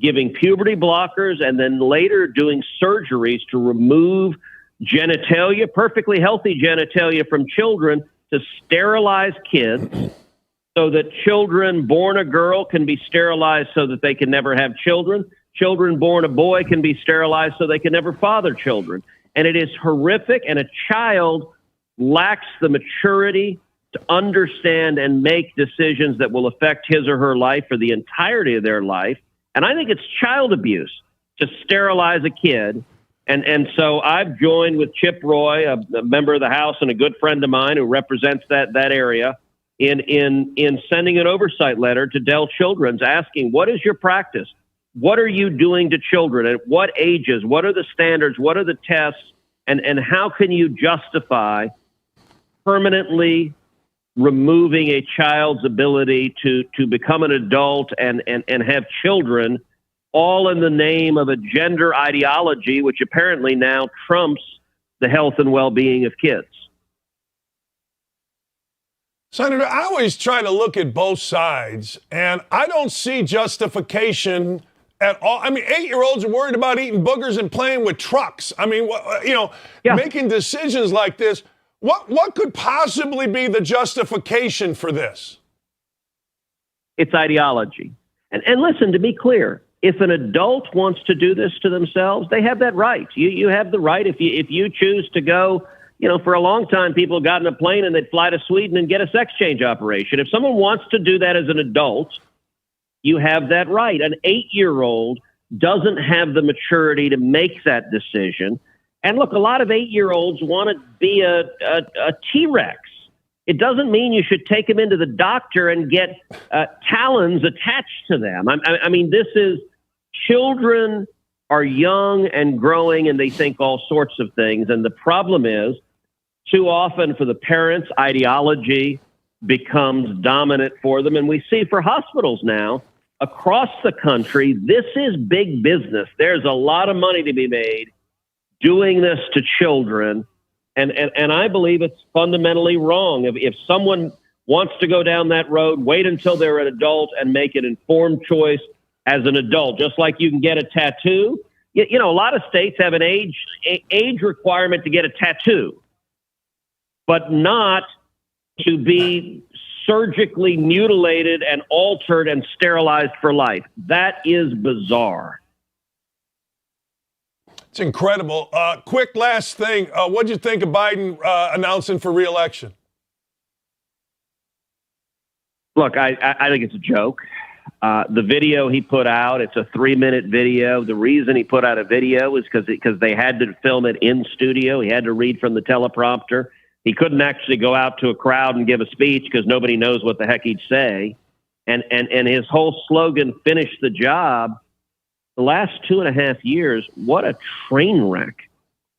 giving puberty blockers and then later doing surgeries to remove genitalia, perfectly healthy genitalia from children, to sterilize kids so that children born a girl can be sterilized so that they can never have children. Children born a boy can be sterilized so they can never father children. And it is horrific, and a child lacks the maturity to understand and make decisions that will affect his or her life for the entirety of their life. And I think it's child abuse to sterilize a kid. And so I've joined with Chip Roy, a member of the House and a good friend of mine who represents that area, in sending an oversight letter to Dell Children's asking, what is your practice? What are you doing to children? At what ages? What are the standards? What are the tests? And how can you justify permanently removing a child's ability to become an adult and have children, all in the name of a gender ideology, which apparently now trumps the health and well-being of kids? Senator, I always try to look at both sides, and I don't see justification at all. I mean, 8-year-olds are worried about eating boogers and playing with trucks. I mean, making decisions like this. What could possibly be the justification for this? It's ideology. And listen, to be clear, if an adult wants to do this to themselves, they have that right. You have the right if you choose to go. For a long time, people got in a plane and they'd fly to Sweden and get a sex change operation. If someone wants to do that as an adult, you have that right. An 8-year-old doesn't have the maturity to make that decision. And look, a lot of 8-year-olds want to be a T-Rex. It doesn't mean you should take them into the doctor and get talons attached to them. I mean, this is children are young and growing and they think all sorts of things. And the problem is, too often for the parents, ideology becomes dominant for them. And we see for hospitals now across the country, this is big business. There's a lot of money to be made doing this to children. And I believe it's fundamentally wrong. If someone wants to go down that road, wait until they're an adult and make an informed choice as an adult. Just like you can get a tattoo. A lot of states have an age requirement to get a tattoo, but not to be surgically mutilated and altered and sterilized for life. That is bizarre. It's incredible. Quick last thing. What did you think of Biden announcing for re-election? Look, I think it's a joke. The video he put out, it's a 3-minute video. The reason he put out a video is because they had to film it in studio. He had to read from the teleprompter. He couldn't actually go out to a crowd and give a speech because nobody knows what the heck he'd say. And his whole slogan, finish the job. The last 2.5 years, what a train wreck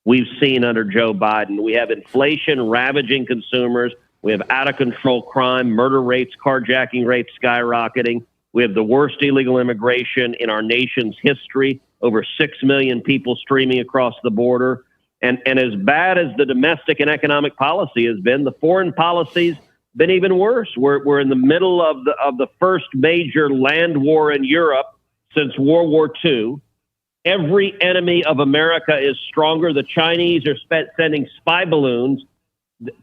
we've seen under Joe Biden. We have inflation ravaging consumers. We have out-of-control crime, murder rates, carjacking rates skyrocketing. We have the worst illegal immigration in our nation's history, over 6 million people streaming across the border. And as bad as the domestic and economic policy has been, the foreign policy's been even worse. We're in the middle of the first major land war in Europe since World War II. Every enemy of America is stronger. The Chinese are sending spy balloons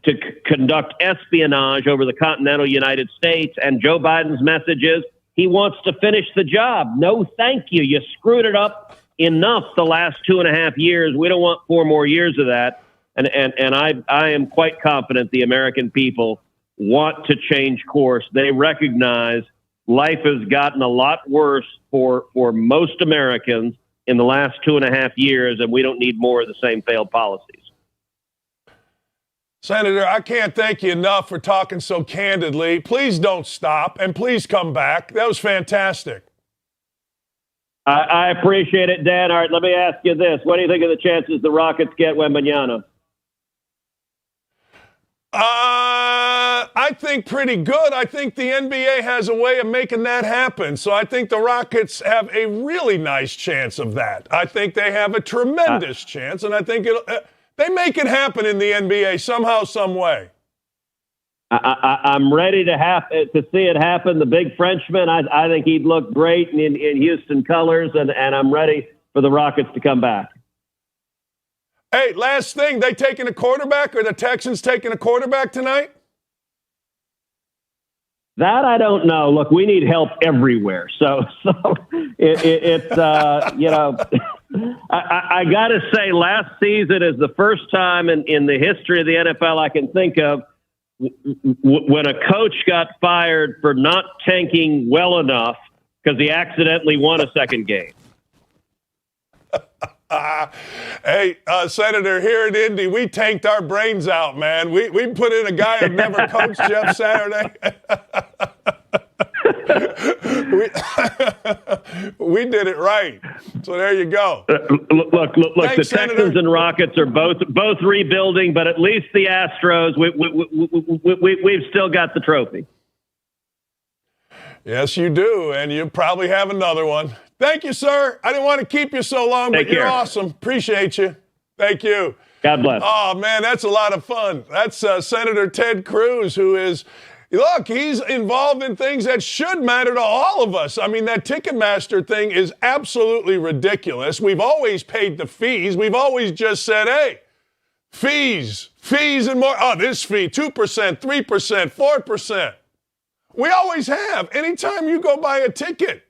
to conduct espionage over the continental United States. And Joe Biden's message is he wants to finish the job. No, thank you. You screwed it up enough the last 2.5 years. We don't want 4 more years of that. And I am quite confident the American people want to change course. They recognize life has gotten a lot worse for most Americans in the last 2.5 years, and we don't need more of the same failed policies. Senator, I can't thank you enough for talking so candidly. Please don't stop, and please come back. That was fantastic. I appreciate it, Dan. All right, let me ask you this. What do you think of the chances the Rockets get Wembanyama? I think pretty good. I think the NBA has a way of making that happen. So I think the Rockets have a really nice chance of that. I think they have a tremendous chance, and I think they make it happen in the NBA somehow, some way. I'm ready to see it happen. The big Frenchman, I think he'd look great in Houston colors, and I'm ready for the Rockets to come back. Hey, last thing, they taking a quarterback, or the Texans taking a quarterback tonight? That I don't know. Look, we need help everywhere. So it's I got to say, last season is the first time in the history of the NFL I can think of when a coach got fired for not tanking well enough because he accidentally won a second game. Hey, Senator, here at Indy, we tanked our brains out, man. We put in a guy who never coached Jeff Saturday. we did it right. So there you go. Look! Thanks, the Senator. Texans and Rockets are both rebuilding, but at least the Astros, we've still got the trophy. Yes, you do, and you probably have another one. Thank you, sir. I didn't want to keep you so long, but you're awesome. Appreciate you. Thank you. God bless. Oh, man, that's a lot of fun. That's Senator Ted Cruz, who is Look, he's involved in things that should matter to all of us. I mean, that Ticketmaster thing is absolutely ridiculous. We've always paid the fees. We've always just said, hey, fees and more. Oh, this fee, 2%, 3%, 4%. We always have. Anytime you go buy a ticket,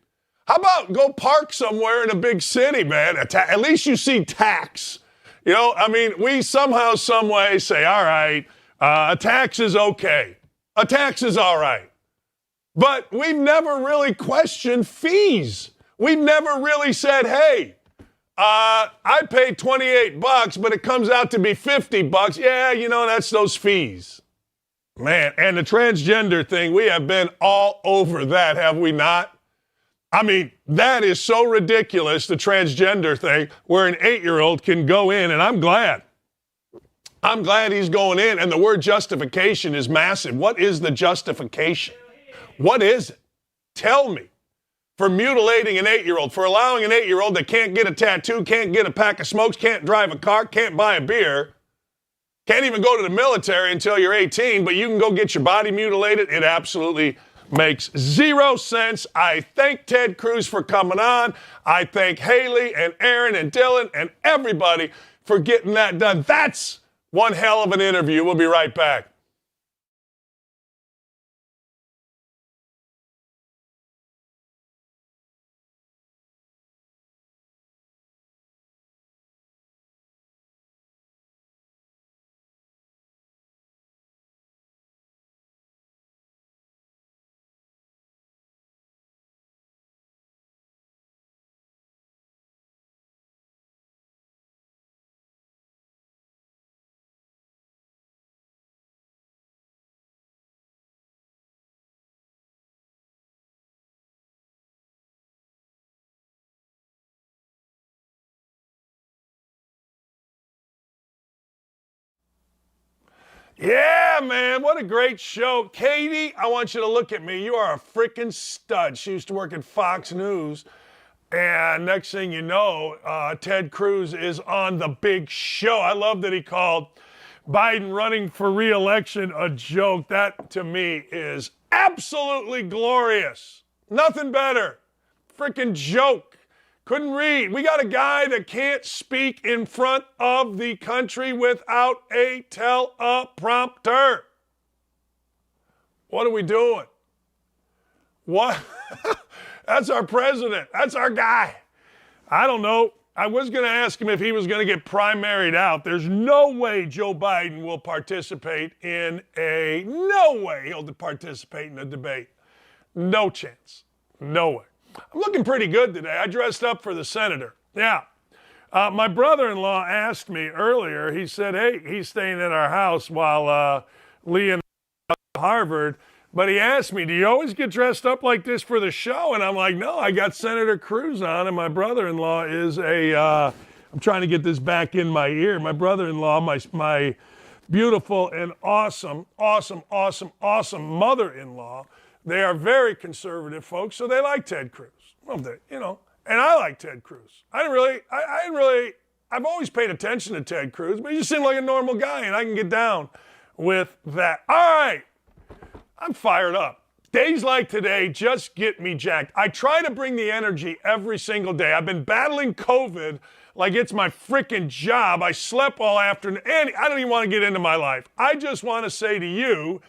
how about go park somewhere in a big city, man? At least you see tax. You know, I mean, we somehow, some way say, all right, a tax is okay. A tax is all right. But we've never really questioned fees. We've never really said, hey, I paid $28, but it comes out to be $50. Yeah, you know, that's those fees. Man, and the transgender thing, we have been all over that, have we not? I mean, that is so ridiculous, the transgender thing, where an 8-year-old can go in, and I'm glad. I'm glad he's going in, and the word justification is massive. What is the justification? What is it? Tell me. For mutilating an 8-year-old, for allowing an 8-year-old that can't get a tattoo, can't get a pack of smokes, can't drive a car, can't buy a beer, can't even go to the military until you're 18, but you can go get your body mutilated. It absolutely makes zero sense. I thank Ted Cruz for coming on. I thank Haley and Aaron and Dylan and everybody for getting that done. That's one hell of an interview. We'll be right back. Yeah, man, what a great show. Katie, I want you to look at me. You are a freaking stud. She used to work at Fox News. And next thing you know, Ted Cruz is on the big show. I love that he called Biden running for re-election a joke. That, to me, is absolutely glorious. Nothing better. Freaking joke. Couldn't read. We got a guy that can't speak in front of the country without a teleprompter. What are we doing? What? That's our president. That's our guy. I don't know. I was going to ask him if he was going to get primaried out. There's no way Joe Biden will participate in no way he'll participate in a debate. No chance. No way. I'm looking pretty good today. I dressed up for the senator. Yeah. My brother-in-law asked me earlier, he said, hey, he's staying at our house while Lee and I at Harvard. But he asked me, do you always get dressed up like this for the show? And I'm like, no, I got Senator Cruz on, and my brother-in-law is I'm trying to get this back in my ear. My brother-in-law, my beautiful and awesome mother-in-law, they are very conservative folks, so they like Ted Cruz. Well, and I like Ted Cruz. I've always paid attention to Ted Cruz, but he just seemed like a normal guy, and I can get down with that. All right. I'm fired up. Days like today just get me jacked. I try to bring the energy every single day. I've been battling COVID like it's my freaking job. I slept all afternoon, and I don't even want to get into my life. I just want to say to you,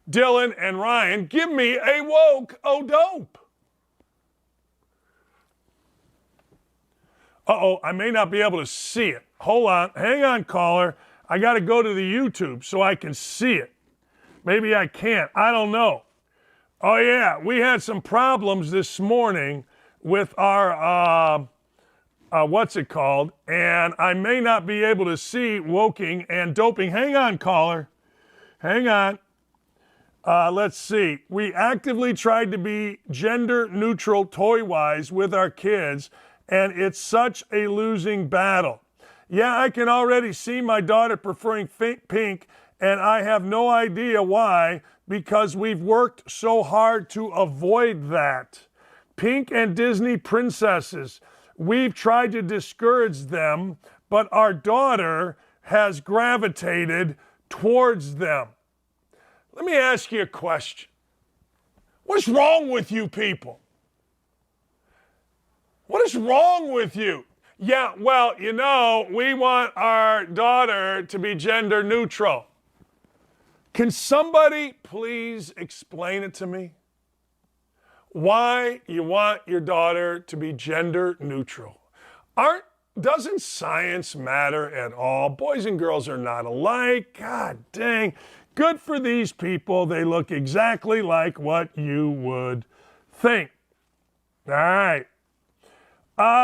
Dylan and Ryan, give me a woke dope. Uh-oh, I may not be able to see it. Hold on. Hang on, caller. I got to go to the YouTube so I can see it. Maybe I can't. I don't know. Oh, yeah. We had some problems this morning with our, what's it called? And I may not be able to see woking and doping. Hang on, caller. Hang on. Let's see. We actively tried to be gender neutral toy-wise with our kids, and it's such a losing battle. Yeah, I can already see my daughter preferring pink, and I have no idea why, because we've worked so hard to avoid that. Pink and Disney princesses, we've tried to discourage them, but our daughter has gravitated towards them. Let me ask you a question. What's wrong with you people? What is wrong with you? Yeah, well, we want our daughter to be gender neutral. Can somebody please explain it to me? Why you want your daughter to be gender neutral? Doesn't science matter at all? Boys and girls are not alike. God dang. Good for these people. They look exactly like what you would think. All right.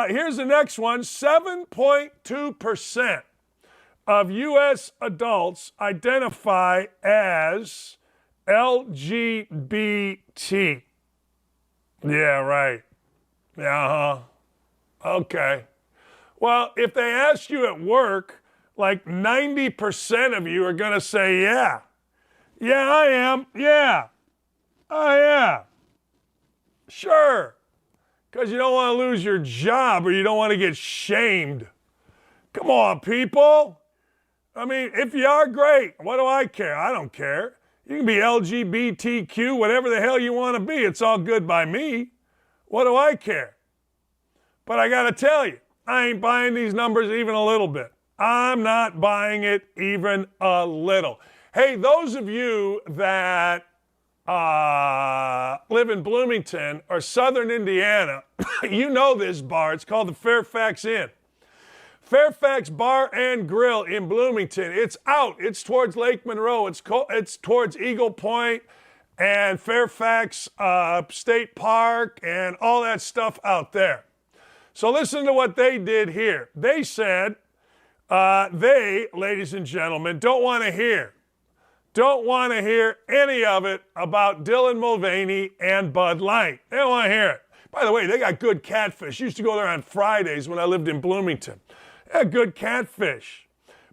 Here's the next one. 7.2% of U.S. adults identify as LGBT. Yeah, right. Yeah, Okay. Well, if they ask you at work, like 90% of you are going to say, yeah. Yeah, I am. Yeah. Oh, yeah. Sure. Because you don't want to lose your job or you don't want to get shamed. Come on, people. I mean, if you are, great. What do I care? I don't care. You can be LGBTQ, whatever the hell you want to be. It's all good by me. What do I care? But I got to tell you, I ain't buying these numbers even a little bit. I'm not buying it even a little. Hey, those of you that live in Bloomington or Southern Indiana, you know this bar. It's called the Fairfax Inn. Fairfax Bar and Grill in Bloomington. It's out. It's towards Lake Monroe. It's towards Eagle Point and Fairfax State Park and all that stuff out there. So listen to what they did here. They said they, ladies and gentlemen, don't want to hear any of it about Dylan Mulvaney and Bud Light. They don't want to hear it. By the way, they got good catfish. Used to go there on Fridays when I lived in Bloomington. They had good catfish.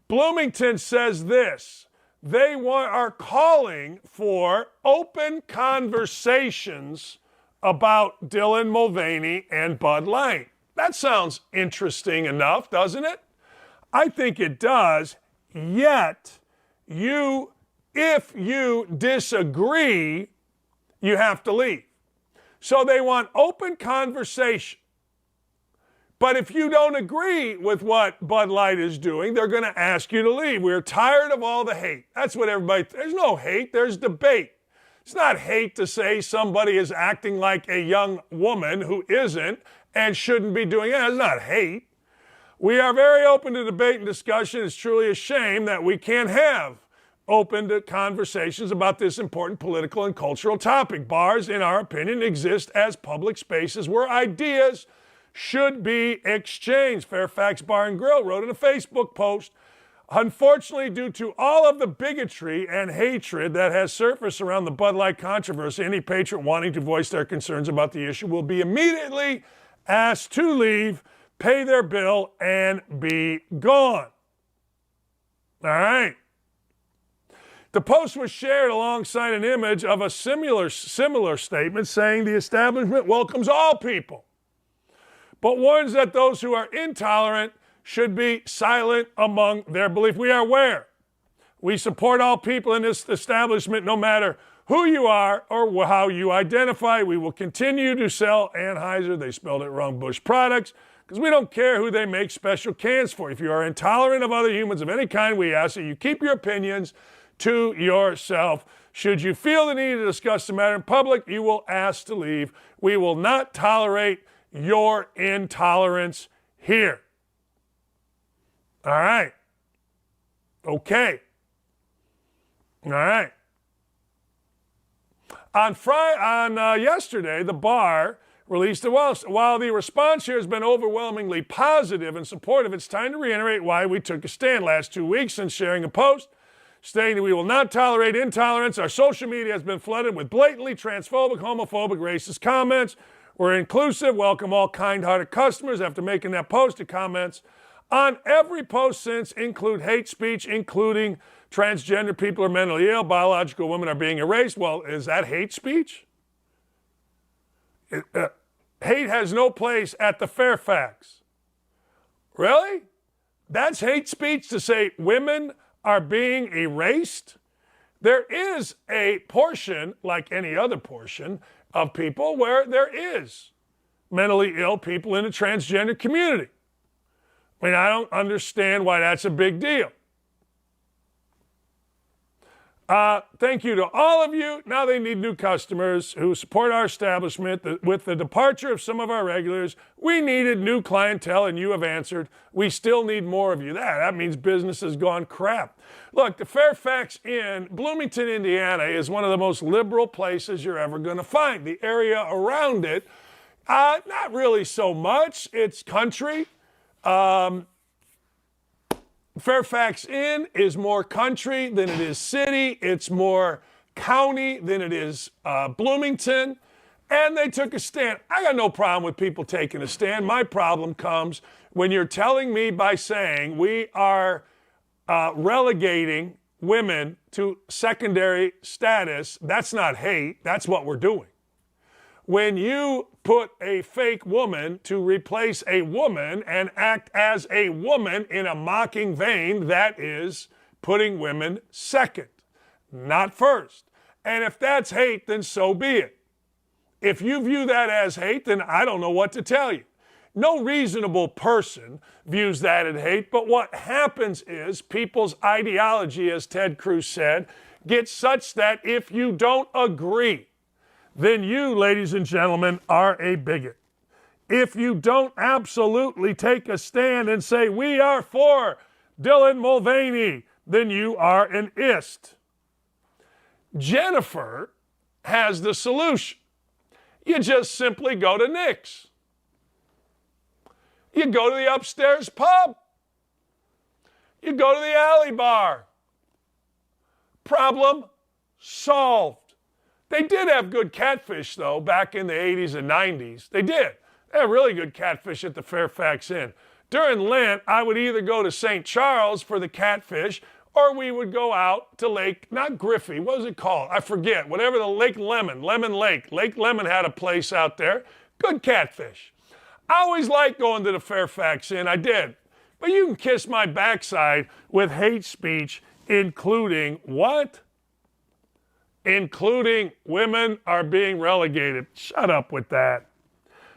Bloomington says this. They are calling for open conversations about Dylan Mulvaney and Bud Light. That sounds interesting enough, doesn't it? I think it does. Yet, if you disagree, you have to leave. So they want open conversation. But if you don't agree with what Bud Light is doing, they're going to ask you to leave. We're tired of all the hate. That's what there's no hate, there's debate. It's not hate to say somebody is acting like a young woman who isn't and shouldn't be doing it. It's not hate. We are very open to debate and discussion. It's truly a shame that we can't have open to conversations about this important political and cultural topic. Bars, in our opinion, exist as public spaces where ideas should be exchanged. Fairfax Bar and Grill wrote in a Facebook post, unfortunately, due to all of the bigotry and hatred that has surfaced around the Bud Light controversy, any patriot wanting to voice their concerns about the issue will be immediately asked to leave, pay their bill, and be gone. All right. The post was shared alongside an image of a similar statement saying the establishment welcomes all people, but warns that those who are intolerant should be silent among their belief. We are aware. We support all people in this establishment, no matter who you are or how you identify. We will continue to sell Anheuser, they spelled it wrong, Busch products, because we don't care who they make special cans for. If you are intolerant of other humans of any kind, we ask that you keep your opinions to yourself. Should you feel the need to discuss the matter in public, you will ask to leave. We will not tolerate your intolerance here. All right. Okay. All right. On yesterday, the bar released while the response here has been overwhelmingly positive and supportive, it's time to reiterate why we took a stand last 2 weeks since sharing a post stating that we will not tolerate intolerance. Our social media has been flooded with blatantly transphobic, homophobic, racist comments. We're inclusive, welcome all kind-hearted customers. After making that post, the comments on every post since include hate speech, including transgender people are mentally ill, biological women are being erased. Well, is that hate speech? Hate has no place at the Fairfax. Really? That's hate speech to say women are being erased? There is a portion, like any other portion, of people where there is mentally ill people in the transgender community. I mean, I don't understand why that's a big deal. Thank you to all of you. Now they need new customers who support our establishment. With the departure of some of our regulars, we needed new clientele, and you have answered. We still need more of you. That means business has gone crap. Look, the Fairfax Inn, Bloomington, Indiana, is one of the most liberal places you're ever going to find. The area around it, not really so much. It's country. Fairfax Inn is more country than it is city. It's more county than it is Bloomington. And they took a stand. I got no problem with people taking a stand. My problem comes when you're telling me by saying we are relegating women to secondary status. That's not hate. That's what we're doing. When you put a fake woman to replace a woman and act as a woman in a mocking vein, that is putting women second, not first. And if that's hate, then so be it. If you view that as hate, then I don't know what to tell you. No reasonable person views that as hate, but what happens is people's ideology, as Ted Cruz said, gets such that if you don't agree, then you, ladies and gentlemen, are a bigot. If you don't absolutely take a stand and say, we are for Dylan Mulvaney, then you are an ist. Jennifer has the solution. You just simply go to Nick's. You go to the upstairs pub. You go to the alley bar. Problem solved. They did have good catfish, though, back in the 80s and 90s. They did. They had really good catfish at the Fairfax Inn. During Lent, I would either go to St. Charles for the catfish, or we would go out to Lake, not Griffey, what was it called? I forget. Whatever, the Lake Lemon, Lemon Lake. Lake Lemon had a place out there. Good catfish. I always liked going to the Fairfax Inn. I did. But you can kiss my backside with hate speech, including what? Including women are being relegated. Shut up with that.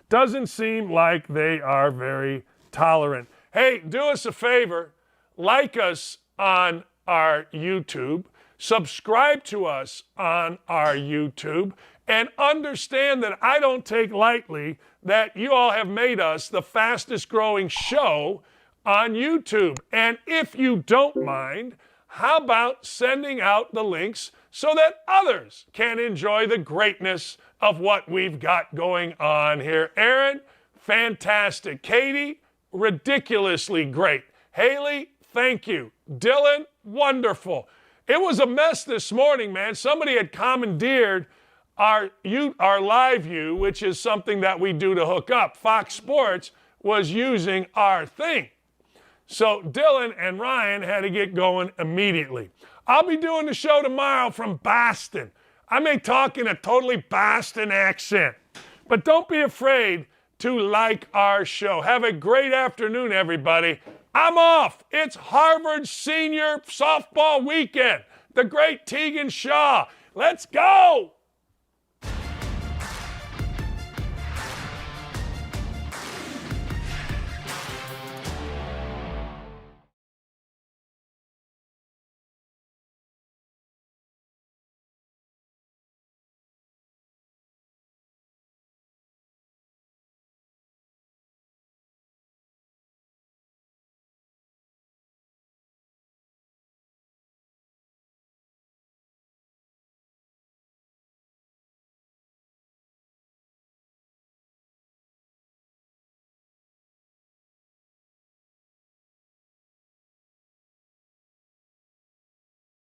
Doesn't seem like they are very tolerant. Hey, do us a favor. Like us on our YouTube. Subscribe to us on our YouTube. And understand that I don't take lightly that you all have made us the fastest growing show on YouTube. And if you don't mind, how about sending out the links so that others can enjoy the greatness of what we've got going on here? Aaron, fantastic. Katie, ridiculously great. Haley, thank you. Dylan, wonderful. It was a mess this morning, man. Somebody had commandeered our live view, which is something that we do to hook up. Fox Sports was using our thing. So Dylan and Ryan had to get going immediately. I'll be doing the show tomorrow from Boston. I may talk in a totally Boston accent. But don't be afraid to like our show. Have a great afternoon, everybody. I'm off. It's Harvard Senior Softball Weekend. The great Tegan Shaw. Let's go.